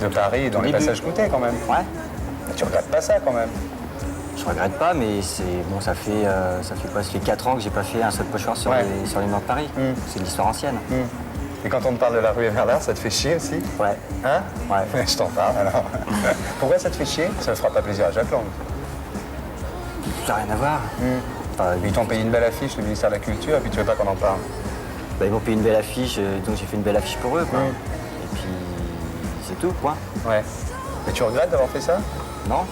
de Paris et dans les passages goûtés quand même. Ouais. Mais tu regrettes pas ça quand même? Je regrette pas, mais c'est bon, ça fait quoi? Ça fait 4 ans que j'ai pas fait un seul pochoir sur les murs de Paris. C'est de l'histoire ancienne. Et quand on te parle de la rue Everlard, ça te fait chier aussi? Ouais. Hein? Ouais. Je t'en parle alors. Pourquoi ça te fait chier? Ça ne fera pas plaisir à Jacques Lang. Ça n'a rien à voir. Ils t'ont payé une belle affiche, le ministère de la Culture, et puis tu veux pas qu'on en parle? Bah, ils m'ont payé une belle affiche, donc j'ai fait une belle affiche pour eux, quoi. Et puis, c'est tout, quoi. Ouais. Et tu regrettes d'avoir fait ça? Non.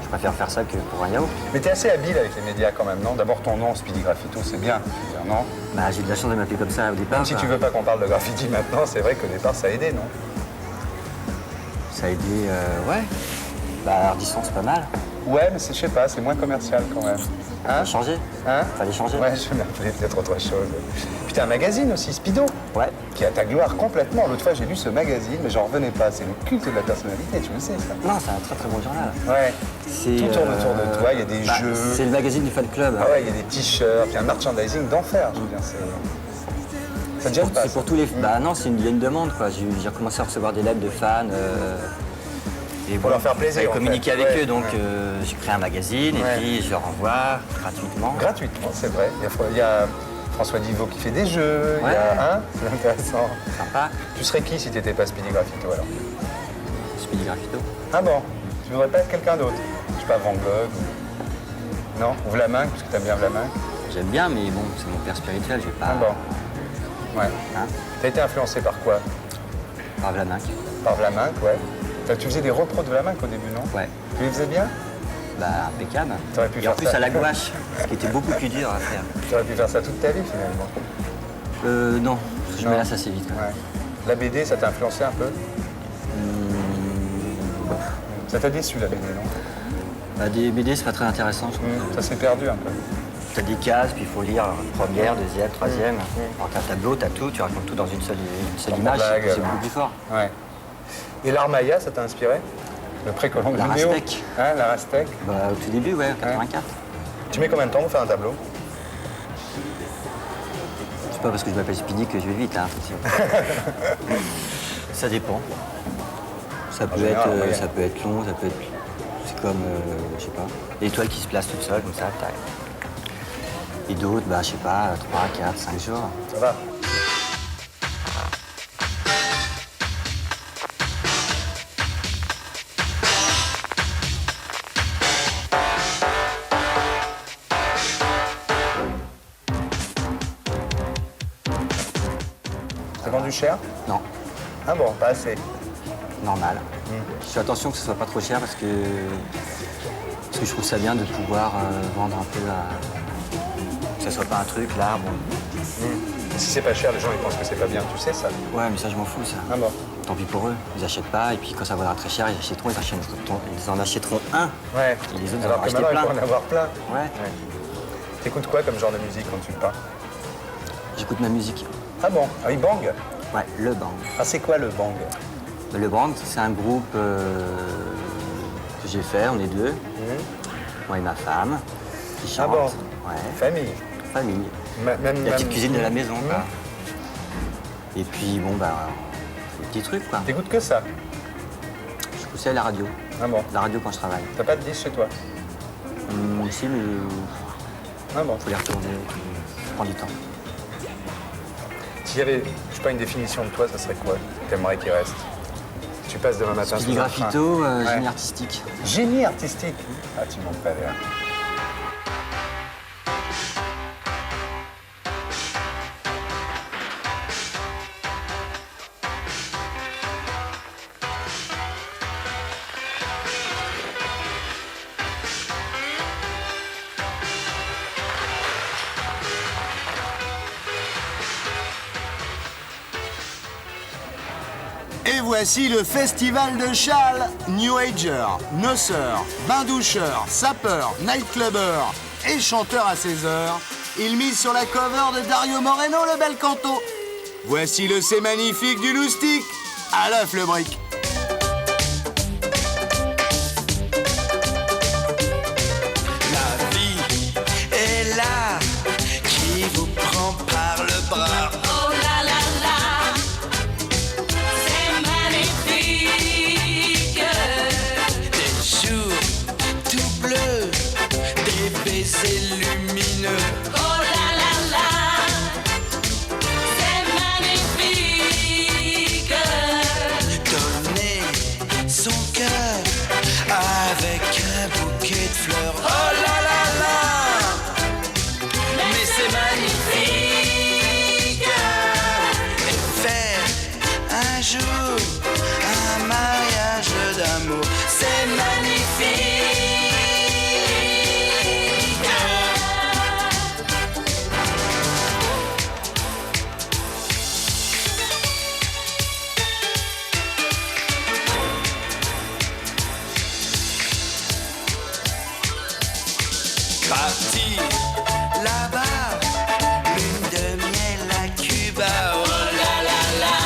Je préfère faire ça que pour un yaourt. Mais t'es assez habile avec les médias quand même, non? D'abord ton nom, Speedy Graffito, c'est bien, je veux dire, non? Bah, j'ai de la chance de m'appeler comme ça au départ. Même si tu veux pas qu'on parle de graffiti maintenant, c'est vrai qu'au départ, ça a aidé, non? Ça a aidé, ouais. Bah, Ardisson, c'est pas mal. Ouais, mais je sais pas, c'est moins commercial quand même. Hein? Changer. Hein? Fallait changer. Ouais, je vais m'appeler peut-être autre chose. Puis t'as un magazine aussi, Speedo. Ouais. Qui a ta gloire complètement. L'autre fois, j'ai lu ce magazine, mais j'en revenais pas. C'est le culte de la personnalité, tu le sais, ça. Non, c'est un très très bon journal. Ouais. C'est, tout tourne autour de toi, il y a des jeux. C'est le magazine du fan club. Ah ouais, il y a des t-shirts, puis un merchandising d'enfer, je veux dire. Ça te gêne pas? C'est pour tous les. Bah non, il y a une demande, quoi. J'ai recommencé à recevoir des lettres de fans. Et pour leur faire plaisir. J'ai communiqué avec eux, donc ouais. j'ai créé un magazine et puis je leur envoie gratuitement. Gratuitement, c'est vrai. Il y a François Divot qui fait des jeux, il y a un, c'est intéressant. Sympa. Tu serais qui si t'étais pas Speedy Graffito alors? Speedy Graffito. Ah bon? Tu voudrais pas être quelqu'un d'autre? Je sais pas, Van Gogh Non? Ou Vlaminck, parce que t'aimes bien Vlaminck? J'aime bien, mais bon, c'est mon père spirituel, je vais pas. Ah bon? Ouais. Hein? T'as été influencé par quoi? Par Vlaminck. Par Vlaminck, ouais. Tu faisais des repros de Vlaminck au début, non? Ouais. Tu les faisais bien? Bah, impeccable. T'aurais pu et faire en plus ça. à la gouache, ce qui était beaucoup plus dur à faire. Tu aurais pu faire ça toute ta vie finalement. Non, parce que je me lasse assez vite. Ouais. La BD, ça t'a influencé un peu? Ça t'a déçu la BD, non? Bah, des BD, c'est pas très intéressant, je trouve. Ça s'est perdu un peu. T'as des cases, puis il faut lire première, deuxième, troisième. Alors t'as un tableau, t'as tout, tu racontes tout dans une seule image, blague, c'est beaucoup plus fort. Ouais. Et l'art maya, ça t'a inspiré? Le précolombe La vidéo? Rastec. Hein, la Rastec? Bah, au tout début, ouais, 84. Tu mets combien de temps pour faire un tableau? C'est pas parce que je m'appelle Speedy que je vais vite, hein. Ça dépend. Ça peut être long, ça peut être... C'est comme, je sais pas, l'étoile qui se place toute seule, comme ça, tac. Et d'autres, bah, je sais pas, 3, 4, 5 jours. Ça va. T'as vendu cher? Non, Ah bon, pas assez. normal. Je fais attention que ce soit pas trop cher parce que je trouve ça bien de pouvoir vendre un peu à... Que ça soit pas un truc là, bon. Si c'est pas cher, les gens ils pensent que c'est pas bien, tu sais ça? Ouais, mais ça je m'en fous ça. Ah bon? Tant pis pour eux, ils achètent pas et puis quand ça vaudra très cher, ils en achèteront un. Ouais. Et les autres, Alors en que acheter maintenant, il plein. faut en avoir plein. Ouais. T'écoutes quoi comme genre de musique quand tu pars? J'écoute ma musique. Ah bon? Ah oui, bang? Ouais, le band. Ah, c'est quoi le bang? Le band, c'est un groupe que j'ai fait, on est deux. Moi et ma femme, qui chante. Ah bon? Ouais. Famille? Famille. Même, La petite cuisine de la maison, quoi. Et puis, bon, bah, des petits trucs, quoi. T'écoutes que ça? Je poussais à la radio. Ah bon? La radio quand je travaille. T'as pas de disque chez toi? Si, mais Ah bon? faut les retourner, ça prend du temps. S'il y avait, je sais pas, une définition de toi, ça serait quoi? T'aimerais qu'il reste? Tu passes demain matin Speedy sous un train. Graffito, Ouais. génie artistique. Génie artistique? Ah, tu manques pas d'air. Et voici le festival de Charles. New Ager, noceurs, bain-doucheurs, sapeurs, nightclubbers et chanteurs à 16 heures. Il mise sur la cover de Dario Moreno, le bel canto. Voici le C'est magnifique du loustic. À l'œuf le brick. La vie est là, qui vous prend par le bras. Oh là là là, c'est magnifique. Des jours tout bleus, des baisers lumineux. Oh là là là, c'est magnifique. Donner son cœur avec un bouquet de fleurs. Oh là là là, mais c'est magnifique. Et faire un jour un mariage d'amour, c'est magnifique. Parti là-bas, lune de miel à Cuba. Oh là là là,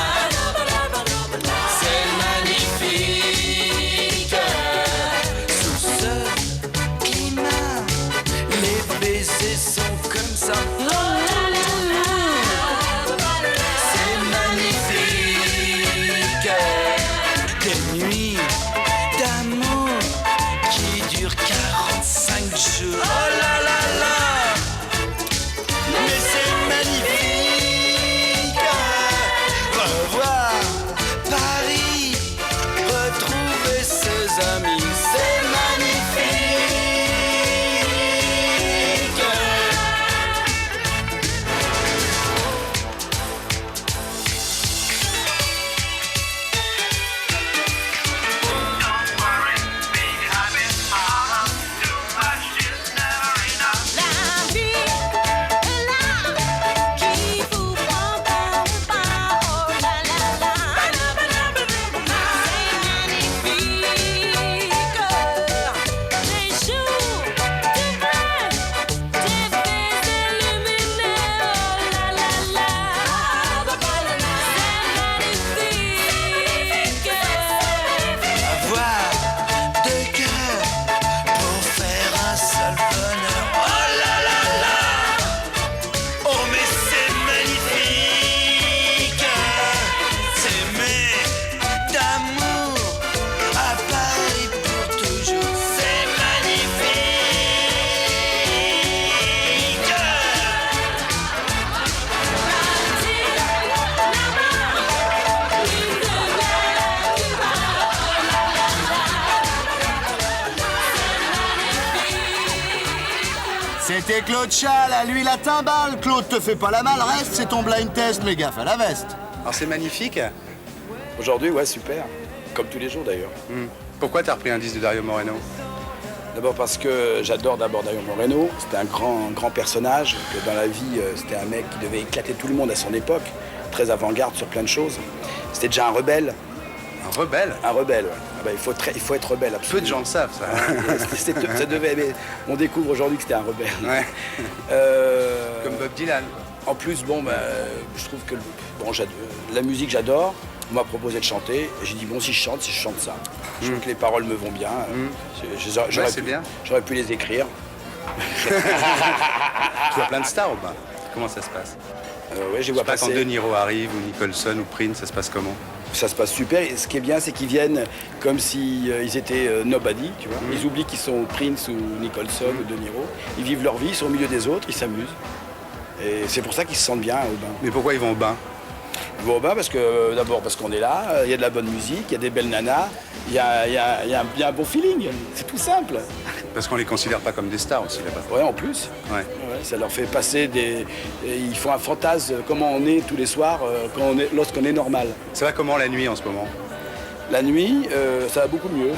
c'est magnifique. Sous ce climat, les baisers sont comme ça. Oh là là là, c'est magnifique. Des nuits d'amour qui durent 45 jours. Oh là là là, mais c'est magnifique. Revoir Paris, retrouver ses amis, c'est magnifique. C'était Claude Chal, à lui la timbale. Claude, te fais pas la malle, reste, c'est ton blind test, mais gaffe à la veste. Alors c'est magnifique. Aujourd'hui, ouais, super. Comme tous les jours d'ailleurs. Pourquoi t'as repris un disque de Dario Moreno? D'abord parce que j'adore Dario Moreno. C'était un grand personnage. Que dans la vie, c'était un mec qui devait éclater tout le monde à son époque. Très avant-garde sur plein de choses. C'était déjà un rebelle. Un rebelle? Un rebelle, ouais. Ah bah, il faut être rebelle, absolument. Peu de gens le savent, ça. Ça devait, mais on découvre aujourd'hui que c'était un rebelle. Ouais. Comme Bob Dylan. En plus, bon, je trouve que la musique, j'adore. On m'a proposé de chanter. Et j'ai dit, bon, si je chante ça. Je trouve que les paroles me vont bien. J'aurais pu les écrire. Tu vois plein de stars ou pas? Comment ça se passe? Ouais, je les vois passer. Quand De Niro arrive, ou Nicholson, ou Prince, ça se passe comment? Ça se passe super. Et ce qui est bien, c'est qu'ils viennent comme s'ils étaient nobody, tu vois. Ils oublient qu'ils sont Prince ou Nicholson ou De Niro. Ils vivent leur vie, ils sont au milieu des autres, ils s'amusent. Et c'est pour ça qu'ils se sentent bien au bain. Mais pourquoi ils vont au bain? Ils vont au bain parce que, d'abord parce qu'on est là, il y a de la bonne musique, il y a des belles nanas, il y a un bon feeling. C'est tout simple. Parce qu'on les considère pas comme des stars aussi là-bas. Ouais, en plus. Ouais. Ouais, ça leur fait passer ils font un fantasme comment on est tous les soirs lorsqu'on est normal. Ça va comment la nuit en ce moment? La nuit, ça va beaucoup mieux.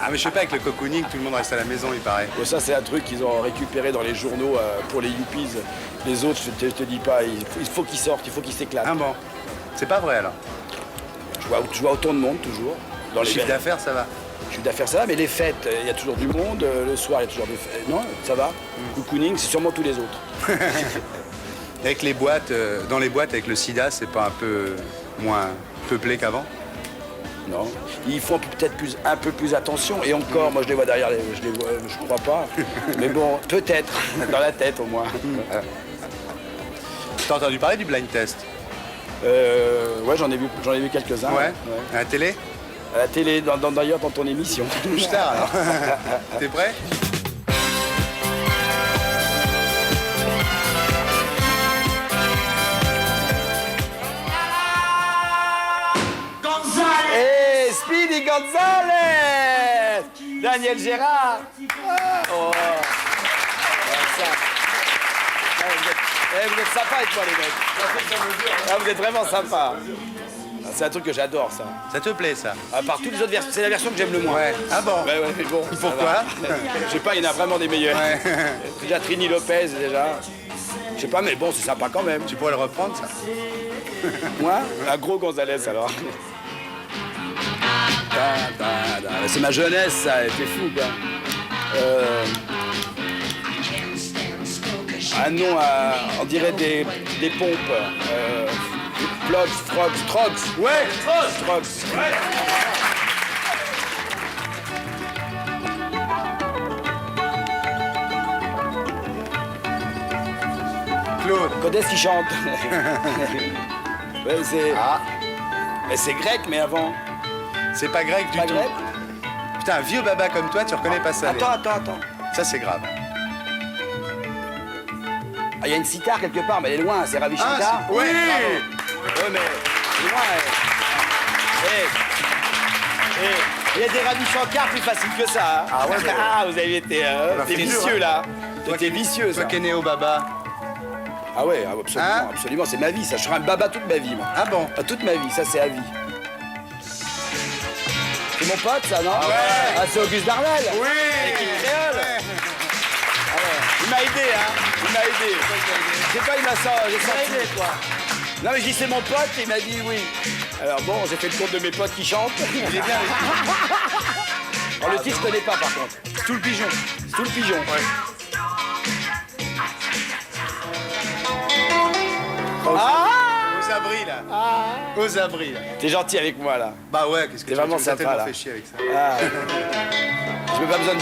Ah mais je sais pas, avec le cocooning, tout le monde reste à la maison, il paraît. Ouais, ça, c'est un truc qu'ils ont récupéré dans les journaux pour les yuppies. Les autres, je te dis pas, il faut qu'ils sortent, il faut qu'ils s'éclatent. Ah bon? C'est pas vrai alors? Je vois autant de monde toujours. Dans le chiffre d'affaires, ça va? Le chiffre d'affaires, ça va, mais les fêtes, il y a toujours du monde. Le soir, il y a toujours des fêtes. Non, ça va. Cocooning, c'est sûrement tous les autres. Avec les boîtes, dans les boîtes avec le sida, c'est pas un peu moins peuplé qu'avant? Non, ils font peut-être un peu plus attention. Et encore, moi je les vois derrière, je crois pas. Mais bon, peut-être, dans la tête au moins. T'as entendu parler du blind test? Ouais, j'en ai vu quelques-uns. Ouais. À la télé? À la télé, d'ailleurs dans ton émission. Touche tard alors. T'es prêt? Hey, Speedy Gonzalez! Daniel Gérard! Oh. Vous êtes sympas avec moi, les mecs. Ah, vous êtes vraiment sympas. C'est un truc que j'adore, ça. Ça te plaît, ça? À part toutes les autres versions, c'est la version que j'aime le moins. Ouais. Ah bon? Ouais, mais bon. Pourquoi? Je sais pas, il y en a vraiment des meilleurs. Ouais. Déjà Trini Lopez, déjà. Je sais pas, mais bon, c'est sympa quand même. Tu pourrais le reprendre, ça? Moi? Un gros Gonzalez, alors. C'est ma jeunesse, ça, t'es fou, quoi. Un nom, on dirait des pompes. Trogs. Ouais, Trogs. Ouais. Claude. Quand est-ce qu'il chante? Ouais, c'est... Ah. Mais c'est grec, mais avant. C'est pas grec du Pas tout. grec? Putain, un vieux baba comme toi, tu reconnais pas ça. Attends. Ça, c'est grave. Ah, il y a une sitar quelque part, mais elle est loin, c'est Ravi Shankar. Oui. Ouais, mais c'est loin. Il y a des Ravi Shankar plus faciles que ça. Hein. Ah ouais, mais... Ah, vous avez été t'es vicieux, là. T'es vicieux, ça. Toi qui es né au baba. Ah ouais, absolument, Hein? absolument, c'est ma vie, ça. Je serai un baba toute ma vie, moi. Ah bon? Toute ma vie, ça, c'est à vie. C'est mon pote, ça, non? Ah ouais. Ah, c'est Auguste Darnel. Oui. L'équipe créole. Ouais. Ah ouais. Il m'a aidé, hein. Il m'a aidé. Je sais pas, il m'a sorti. toi. Non, mais je dis c'est mon pote, et il m'a dit oui. Alors bon, j'ai fait le compte de mes potes qui chantent. Il est bien. Alors, le titre, je connais pas, par contre. C'est tout le pigeon. C'est tout le pigeon. Ouais. Aux abris, là. Aux abris, là. T'es gentil avec moi, là. Bah ouais, qu'est-ce que T'es vraiment tu m'as sympa, tellement là. fait chier avec ça. Ah. Je n'ai pas besoin de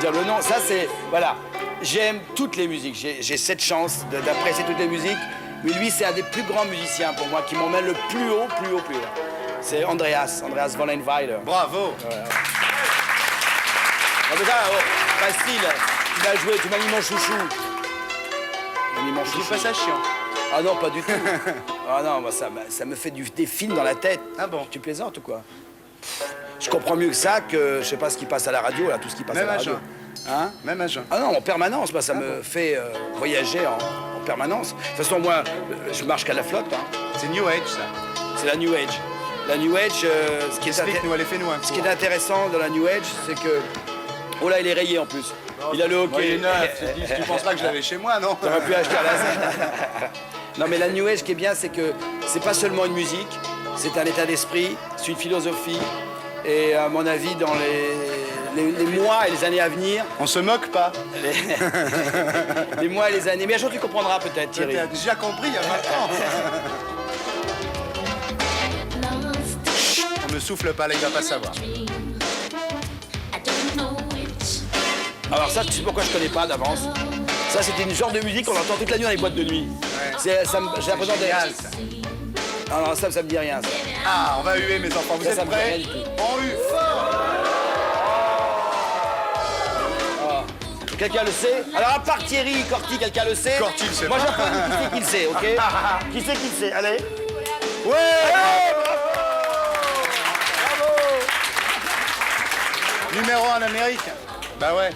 dire le nom. Ça, c'est... Voilà. J'aime toutes les musiques. J'ai cette chance d'apprécier toutes les musiques. Mais lui, c'est un des plus grands musiciens pour moi, qui m'emmène le plus haut. C'est Andreas Vollenweider. Bravo. Ouais. En tout cas, facile. Tu m'as joué, tu m'as mis mon chouchou. Je trouve pas ça chiant. Ah non, pas du tout. Ah non, moi, ça me fait des films dans la tête. Ah bon? Tu plaisantes ou quoi? Je comprends mieux que ça que je sais pas ce qui passe à la radio, là, tout ce qui passe Même à la à radio. jeun. Hein? Même à jeun. Ah non, en permanence, ça me fait voyager en permanence. De toute façon, moi, je marche qu'à la flotte. Hein. C'est New Age, ça. C'est la New Age. La New Age, ce qui est ce qui est intéressant dans la New Age, c'est que... Oh là, il est rayé en plus. Il a le hockey. Moi, il est neuf. Tu penses pas que je l'avais chez moi, non? T'aurais pu acheter à la Non, mais la New Age, ce qui est bien, c'est que c'est pas seulement une musique, c'est un état d'esprit, c'est une philosophie. Et à mon avis, dans les mois et les années à venir... On se moque pas. Les mois et les années... Mais un jour, tu comprendras peut-être, Thierry. T'as déjà compris il y a 20 ans. On ne souffle pas, là, il va pas savoir. Alors ça, tu sais pourquoi je connais pas d'avance? Ça, c'était une genre de musique qu'on entend toute la nuit dans les boîtes de nuit. Ouais. J'ai l'impression d'être... Non, non, ça me dit rien, ça. Ah, on va huer, mes enfants. Vous êtes prêts? On hue fort. Oh. Quelqu'un le sait? Alors, à part Thierry, Corti, quelqu'un le sait? Corti, le sait Moi, pas. j'en connais qui c'est qui le sait, OK? Qui c'est qui le sait? Allez. Ouais. Numéro 1 en Amérique. Bah ouais.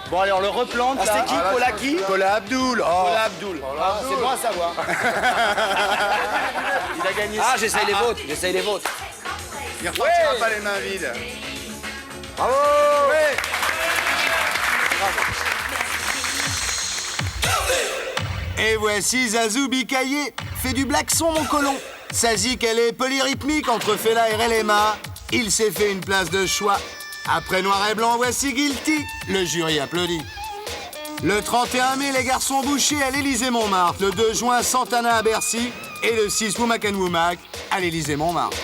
Bon, allez, on le replante. Ah, c'est qui? Paula qui? Paula Abdul. Oh. Paula Abdul. Ah, c'est bon à savoir. Il a gagné. Ah, j'essaye les vôtres. J'essaye les vôtres. Il repartira pas les mains vides. Bravo. Ouais. Et voici Zazou Bikaye. Fait du blackson, mon colon. Sazik, elle est polyrythmique entre Fela et Relema. Il s'est fait une place de choix. Après Noir et Blanc, voici Guilty. Le jury applaudit. Le 31 mai, les garçons bouchés à l'Élysée-Montmartre. Le 2 juin, Santana à Bercy. Et le 6, Womack and Womack à l'Élysée-Montmartre.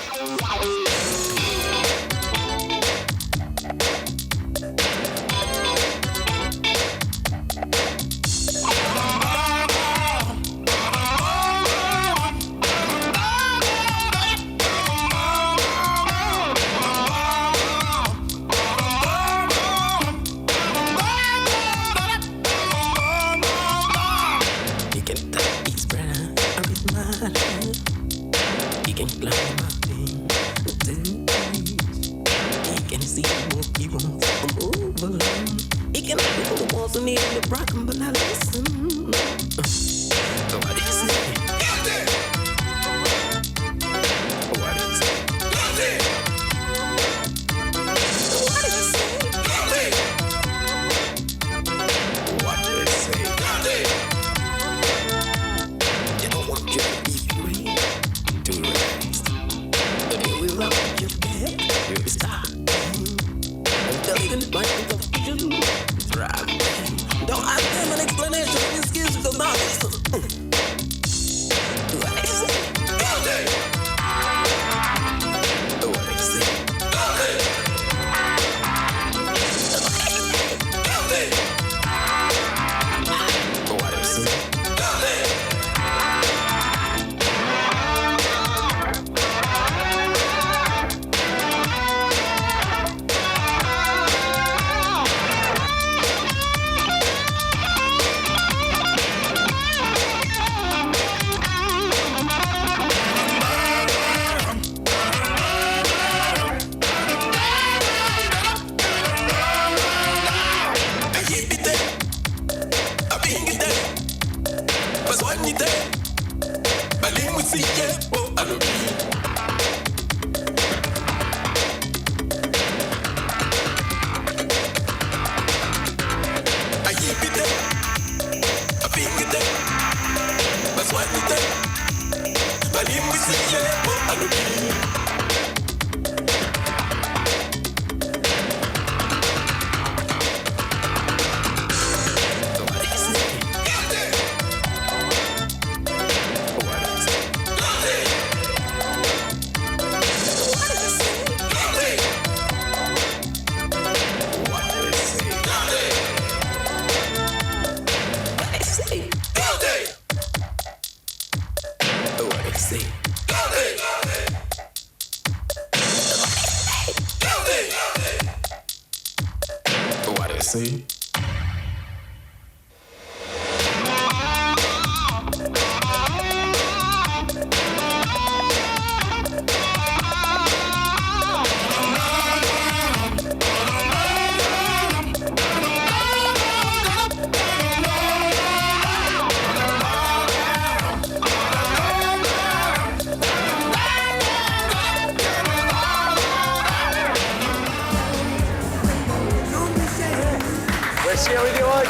Voici Rudy Rock,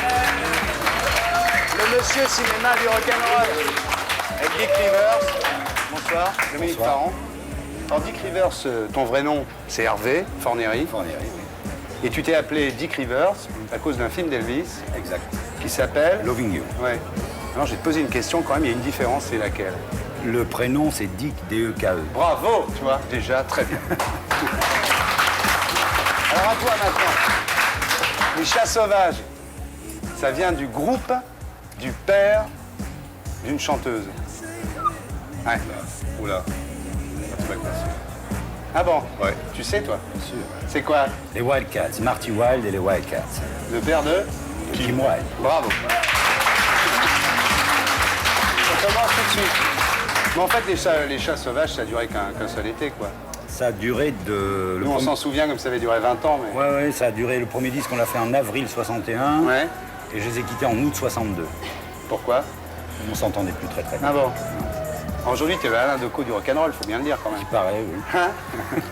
le monsieur cinéma du rock'n'roll, avec Dick Rivers. Bonsoir, Dominique Parent. Alors Dick Rivers, ton vrai nom, c'est Hervé Fornery. Fornery, oui. Et tu t'es appelé Dick Rivers à cause d'un film d'Elvis. Exact. Qui s'appelle Loving You. Ouais. Alors je vais te poser une question quand même, il y a une différence, c'est laquelle? Le prénom, c'est Dick, D-E-K-E. Bravo, tu vois, déjà, très bien. Alors à toi maintenant. Les Chats Sauvages, ça vient du groupe du père d'une chanteuse. Ouais. Oula. Ah bon? Ouais. Tu sais, toi? Bien sûr. C'est quoi? Les Wildcats, Marty Wilde et les Wildcats. Le père de? Kim Wilde. Bravo. On commence tout de suite. Mais en fait, les chats sauvages, ça a duré qu'un seul été, quoi. Ça a duré de... Nous, on s'en souvient comme ça avait duré 20 ans, mais... Ouais, ça a duré... Le premier disque, on l'a fait en avril 61. Ouais. Et je les ai quittés en août 62. Pourquoi? On s'entendait plus très bien. Ah bon? Aujourd'hui, tu es Alain Decaux du rock'n'roll, faut bien le dire quand même. Il paraît, oui. Hein?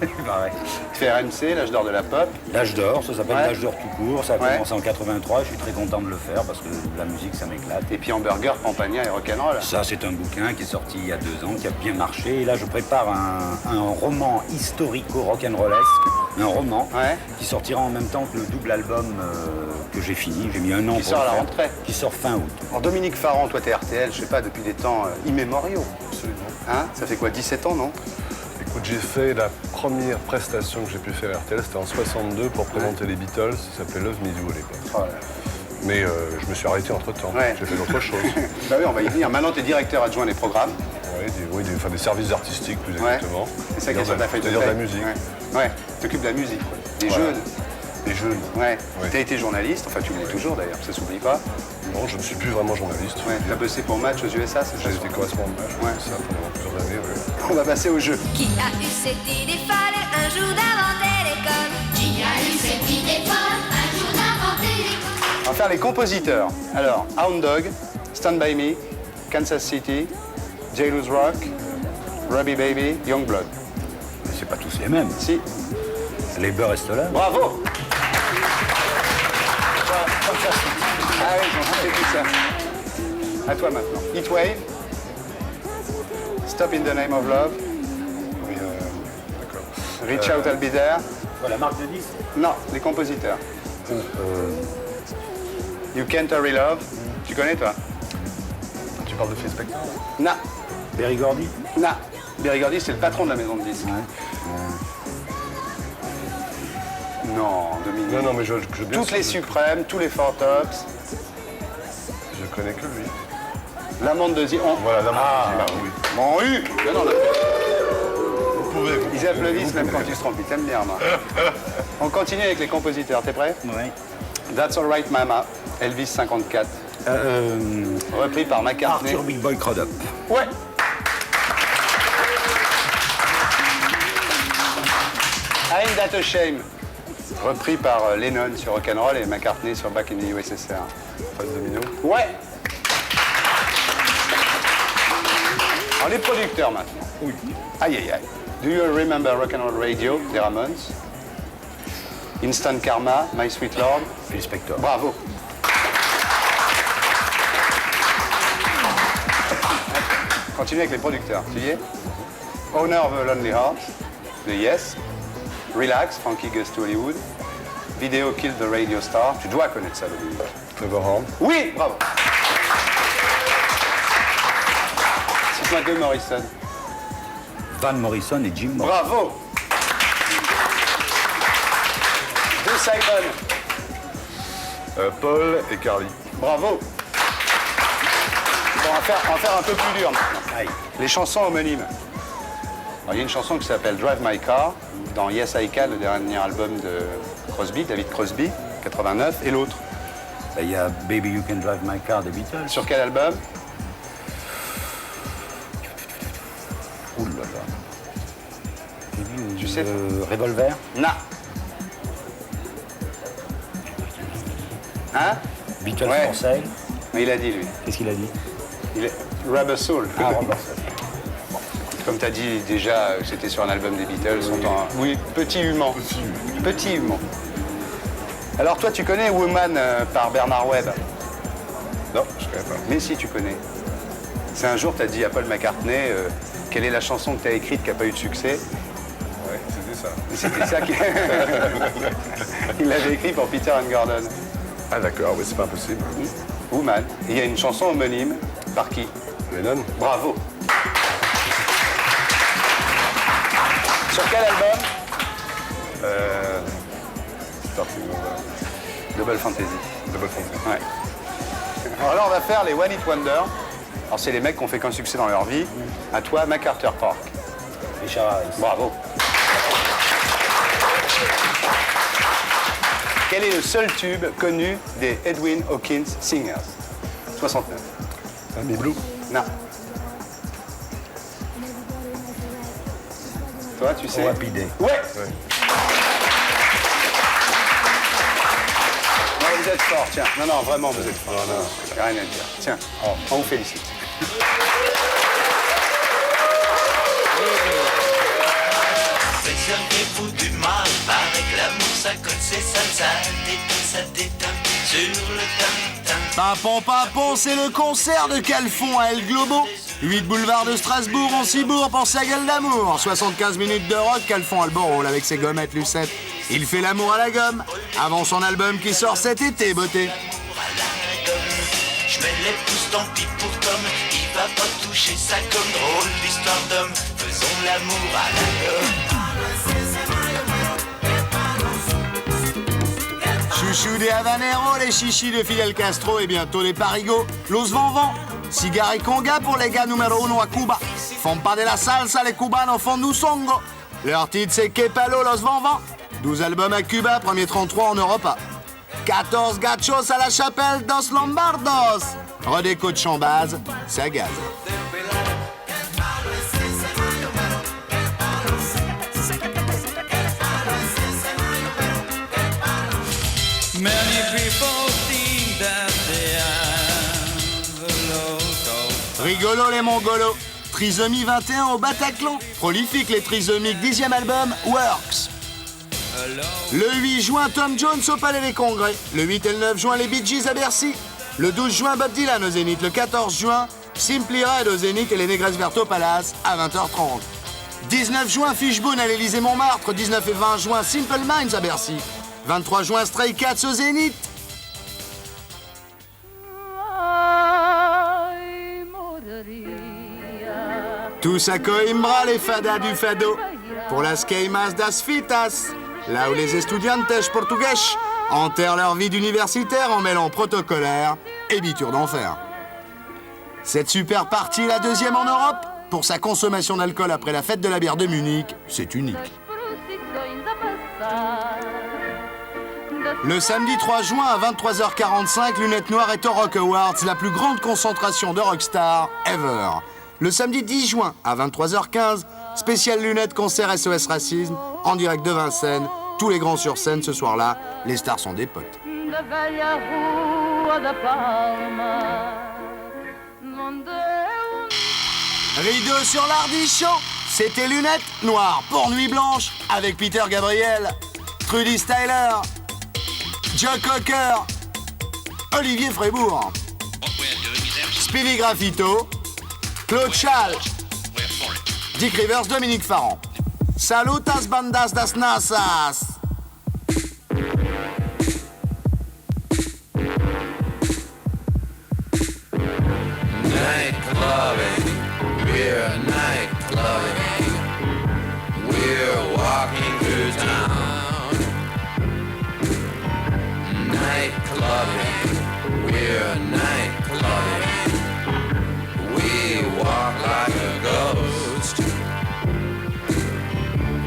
Il paraît. Tu fais RMC, l'âge d'or de la pop. L'âge d'or, ça s'appelle Ouais. l'âge d'or tout court. Ça a commencé en 83. Je suis très content de le faire parce que la musique, ça m'éclate. Et puis Hamburger, Pampagna et rock'n'roll. Ça, c'est un bouquin qui est sorti il y a 2 ans, qui a bien marché. Et là, je prépare un roman historico-rock'n'rollesque. Un roman qui sortira en même temps que le double album que j'ai fini. J'ai mis 1 an Qui pour sort à le la faire. rentrée. Qui sort fin août. Alors Dominique Farran, toi t'es RTL, je sais pas, depuis des temps immémoriaux. Absolument. Hein? Ça fait quoi, 17 ans, non? Écoute, j'ai fait la première prestation que j'ai pu faire à RTL, c'était en 62 pour présenter les Beatles, ça s'appelait Love Me Do à l'époque. Oh là. Mais je me suis arrêté entre-temps, Ouais. j'ai fait d'autres choses. Bah oui, on va y venir. Maintenant, t'es directeur adjoint des programmes. Oui, des services artistiques plus exactement. C'est ça qui est sur ta feuille de C'est-à-dire de la paie. musique. Ouais, t'occupes de la musique, quoi. Des Voilà. jeunes. Des jeunes. Ouais. Ouais. T'as été journaliste, enfin tu l'es toujours d'ailleurs, ça s'oublie pas. Non, je ne suis plus vraiment journaliste. Ouais, t'as bossé pour Match aux USA, c'est ça? J'ai été correspondant de match, Ouais. ça pendant plusieurs années. Ouais. On va passer au jeu. Qui a eu cette idée folle un jour d'inventer l'école? Qui a eu cette idée folle un jour d'inventer l'école? On va faire les compositeurs. Alors, Hound Dog, Stand By Me, Kansas City, Jailhouse Rock, Robbie Baby, Youngblood. Mais c'est pas tous les mêmes. Si. Les beurs restent là. Bravo! Ah oui, j'en sais tout ça. À toi maintenant. Heatwave, Stop in the Name of Love, Oui, d'accord. Reach Out I'll Be There. Quoi, la marque de disque? Non, les compositeurs. You Can't Hurry Love. Tu connais toi? Tu parles de Phil Spector? Non. Berry Gordy? Non. Berry Gordy, c'est le patron de la maison de disques. Non, Dominique. Non, mais je bien Toutes sûr, les je- Suprêmes, tous les Four Tops, Je connais que lui. l'amande de Zion. Voilà, là, Ah, oui. Bon, eu. Non, non, Vous pouvez. ils applaudissent même quand tu te trompes. Ils t'aiment bien, moi. On continue avec les compositeurs. T'es prêt? Oui. That's Alright Mama, Elvis 54. Repris par McCartney. Arthur Big Boy Crudup. Ouais. I'm That a Shame. Repris par Lennon sur Rock'n'Roll et McCartney sur Back in the USSR. Phase domino. Ouais. Alors les producteurs maintenant. Oui. Aïe aïe aïe. Do you remember Rock'n'Roll Radio des Ramones? Instant Karma, My Sweet Lord. Phil Spector. Bravo. Continue avec les producteurs. Tu y es? Owner of a Lonely Heart de Yes. Relax, Frankie Goes to Hollywood. Video Killed the Radio Star. Tu dois connaître ça, Dominique. Trevor Horn. Oui, bravo. Cite-moi deux Morrison. Van Morrison et Jim Morrison. Bravo. Deux Simon. Paul et Carly. Bravo. Bon, on va faire un peu plus dur maintenant. Aïe. Les chansons homonymes. Alors, il y a une chanson qui s'appelle Drive My Car, dans Yes I Can, le dernier album de Crosby, David Crosby, 89, et l'autre. Il y a Baby You Can Drive My Car des Beatles. Sur quel album? Ouh là là. Tu sais? Revolver. Non. Hein? Beatles Ouais. for Sale. Mais il a dit, lui. Qu'est-ce qu'il a dit? Il est... Rubber Soul. Ah, Rubber Soul. Comme tu as dit déjà, c'était sur un album des Beatles. Oui, Petit Human. Petit Human. Alors toi, tu connais Woman par Bernard Webb? Non, je connais pas. Mais si, tu connais. C'est un jour, tu as dit à Paul McCartney quelle est la chanson que tu as écrite qui n'a pas eu de succès. Ouais, c'était ça. C'était ça qu'il il l'avait écrit pour Peter and Gordon. Ah d'accord, oui, c'est pas impossible. Woman. Et il y a une chanson homonyme. Par qui? Lennon. Bravo. Sur quel album? C'est parti. Double Fantasy. Double Fantasy. Ouais. Alors là, on va faire les One Hit Wonder. Alors, c'est les mecs qui ont fait qu'un succès dans leur vie. À toi, MacArthur Park. Richard Harris. Bravo. Quel est le seul tube connu des Edwin Hawkins Singers? 69. Mi Blue. Non. Toi, tu sais? Rapide. Ouais. Non, vous êtes fort, tiens. Non, non, vraiment, vous êtes fort. Non, il n'y a rien à dire. Tiens, on vous félicite. Réservez-vous du mal, paraît que l'amour ça colle, c'est ça déteint sur le tintin. Papon, papon, c'est le concert de Calfon à El Globo. 8 boulevard de Strasbourg, en Cibourg pour sa gueule d'amour. 75 minutes de rock, Calfon a le bon rôle avec ses gommettes lucettes. Il fait l'amour à la gomme, avant son album qui sort cet été, beauté. Je mets les pouces, tant pis pour Tom, il va pas toucher ça comme drôle d'histoire d'homme. Faisons l'amour à la gomme. Chouchou des Habaneros, les chichis de Fidel Castro et bientôt les Parigots. Los Van, cigare y conga pour les gars numéro 1 à Cuba. Font pas de la salsa, les cubanos font du songo. Leur titre c'est Que Palo Los Van. 12 albums à Cuba, premier 33 en Europe. 14 gachos à la chapelle dos Lombardos. Redéco de Chambaz, ça gaze. Rigolo les mongolos. Trisomie 21 au Bataclan. Prolifique les trisomiques, 10e album, Works. Le 8 juin, Tom Jones au Palais des Congrès. Le 8 et le 9 juin, les Bee Gees à Bercy. Le 12 juin, Bob Dylan au Zénith. Le 14 juin, Simply Red au Zénith et les Négresses Vertes au Palace à 20h30. 19 juin, Fishbone à l'Élysée Montmartre. 19 et 20 juin, Simple Minds à Bercy. 23 juin, Stray Cats au Zénith. Tous à Coimbra, les fadas du fado. Pour las queimas das fitas. Là où les estudiantes portugais enterrent leur vie d'universitaire en mêlant protocolaire et biture d'enfer. Cette super partie, la deuxième en Europe, pour sa consommation d'alcool après la fête de la bière de Munich, c'est unique. Le samedi 3 juin à 23h45, Lunettes Noires est au Rock Awards, la plus grande concentration de rockstars ever. Le samedi 10 juin à 23h15, spécial Lunettes concert SOS Racisme, en direct de Vincennes. Tous les grands sur scène ce soir-là, les stars sont des potes. Rideau sur l'ardichaut, c'était Lunettes Noires pour Nuit Blanche avec Peter Gabriel, Trudy Styler, Joe Cocker, Olivier Frébourg, Speedy Graffito, Claude Chal, Dick Rivers, Dominique Farran. Salutas bandas das nasas. Night clubbing, we're night clubbing. We're walking through town. Night clubbing, we're night clubbing. We walk like a ghost.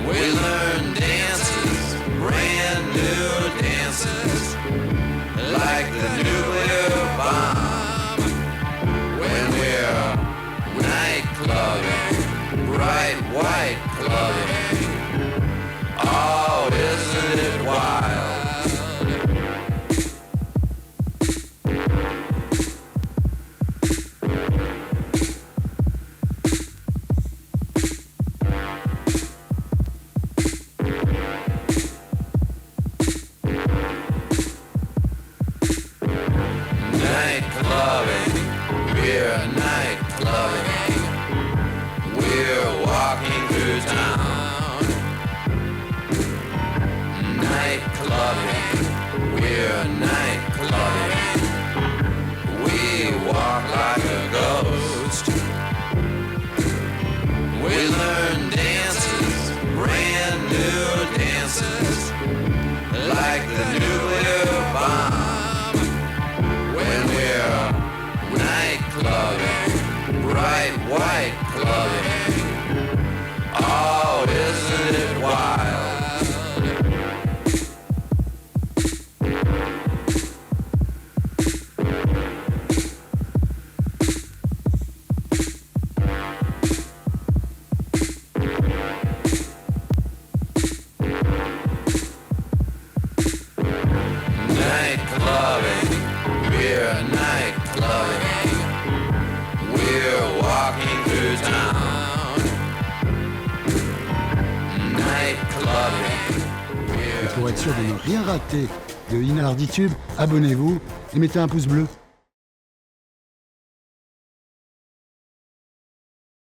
We learn dances, brand new dances, like the nuclear bomb. When we're night clubbing, bright white clubbing, oh, isn't it wild? être sûr de ne rien rater de Inarditube, abonnez-vous et mettez un pouce bleu.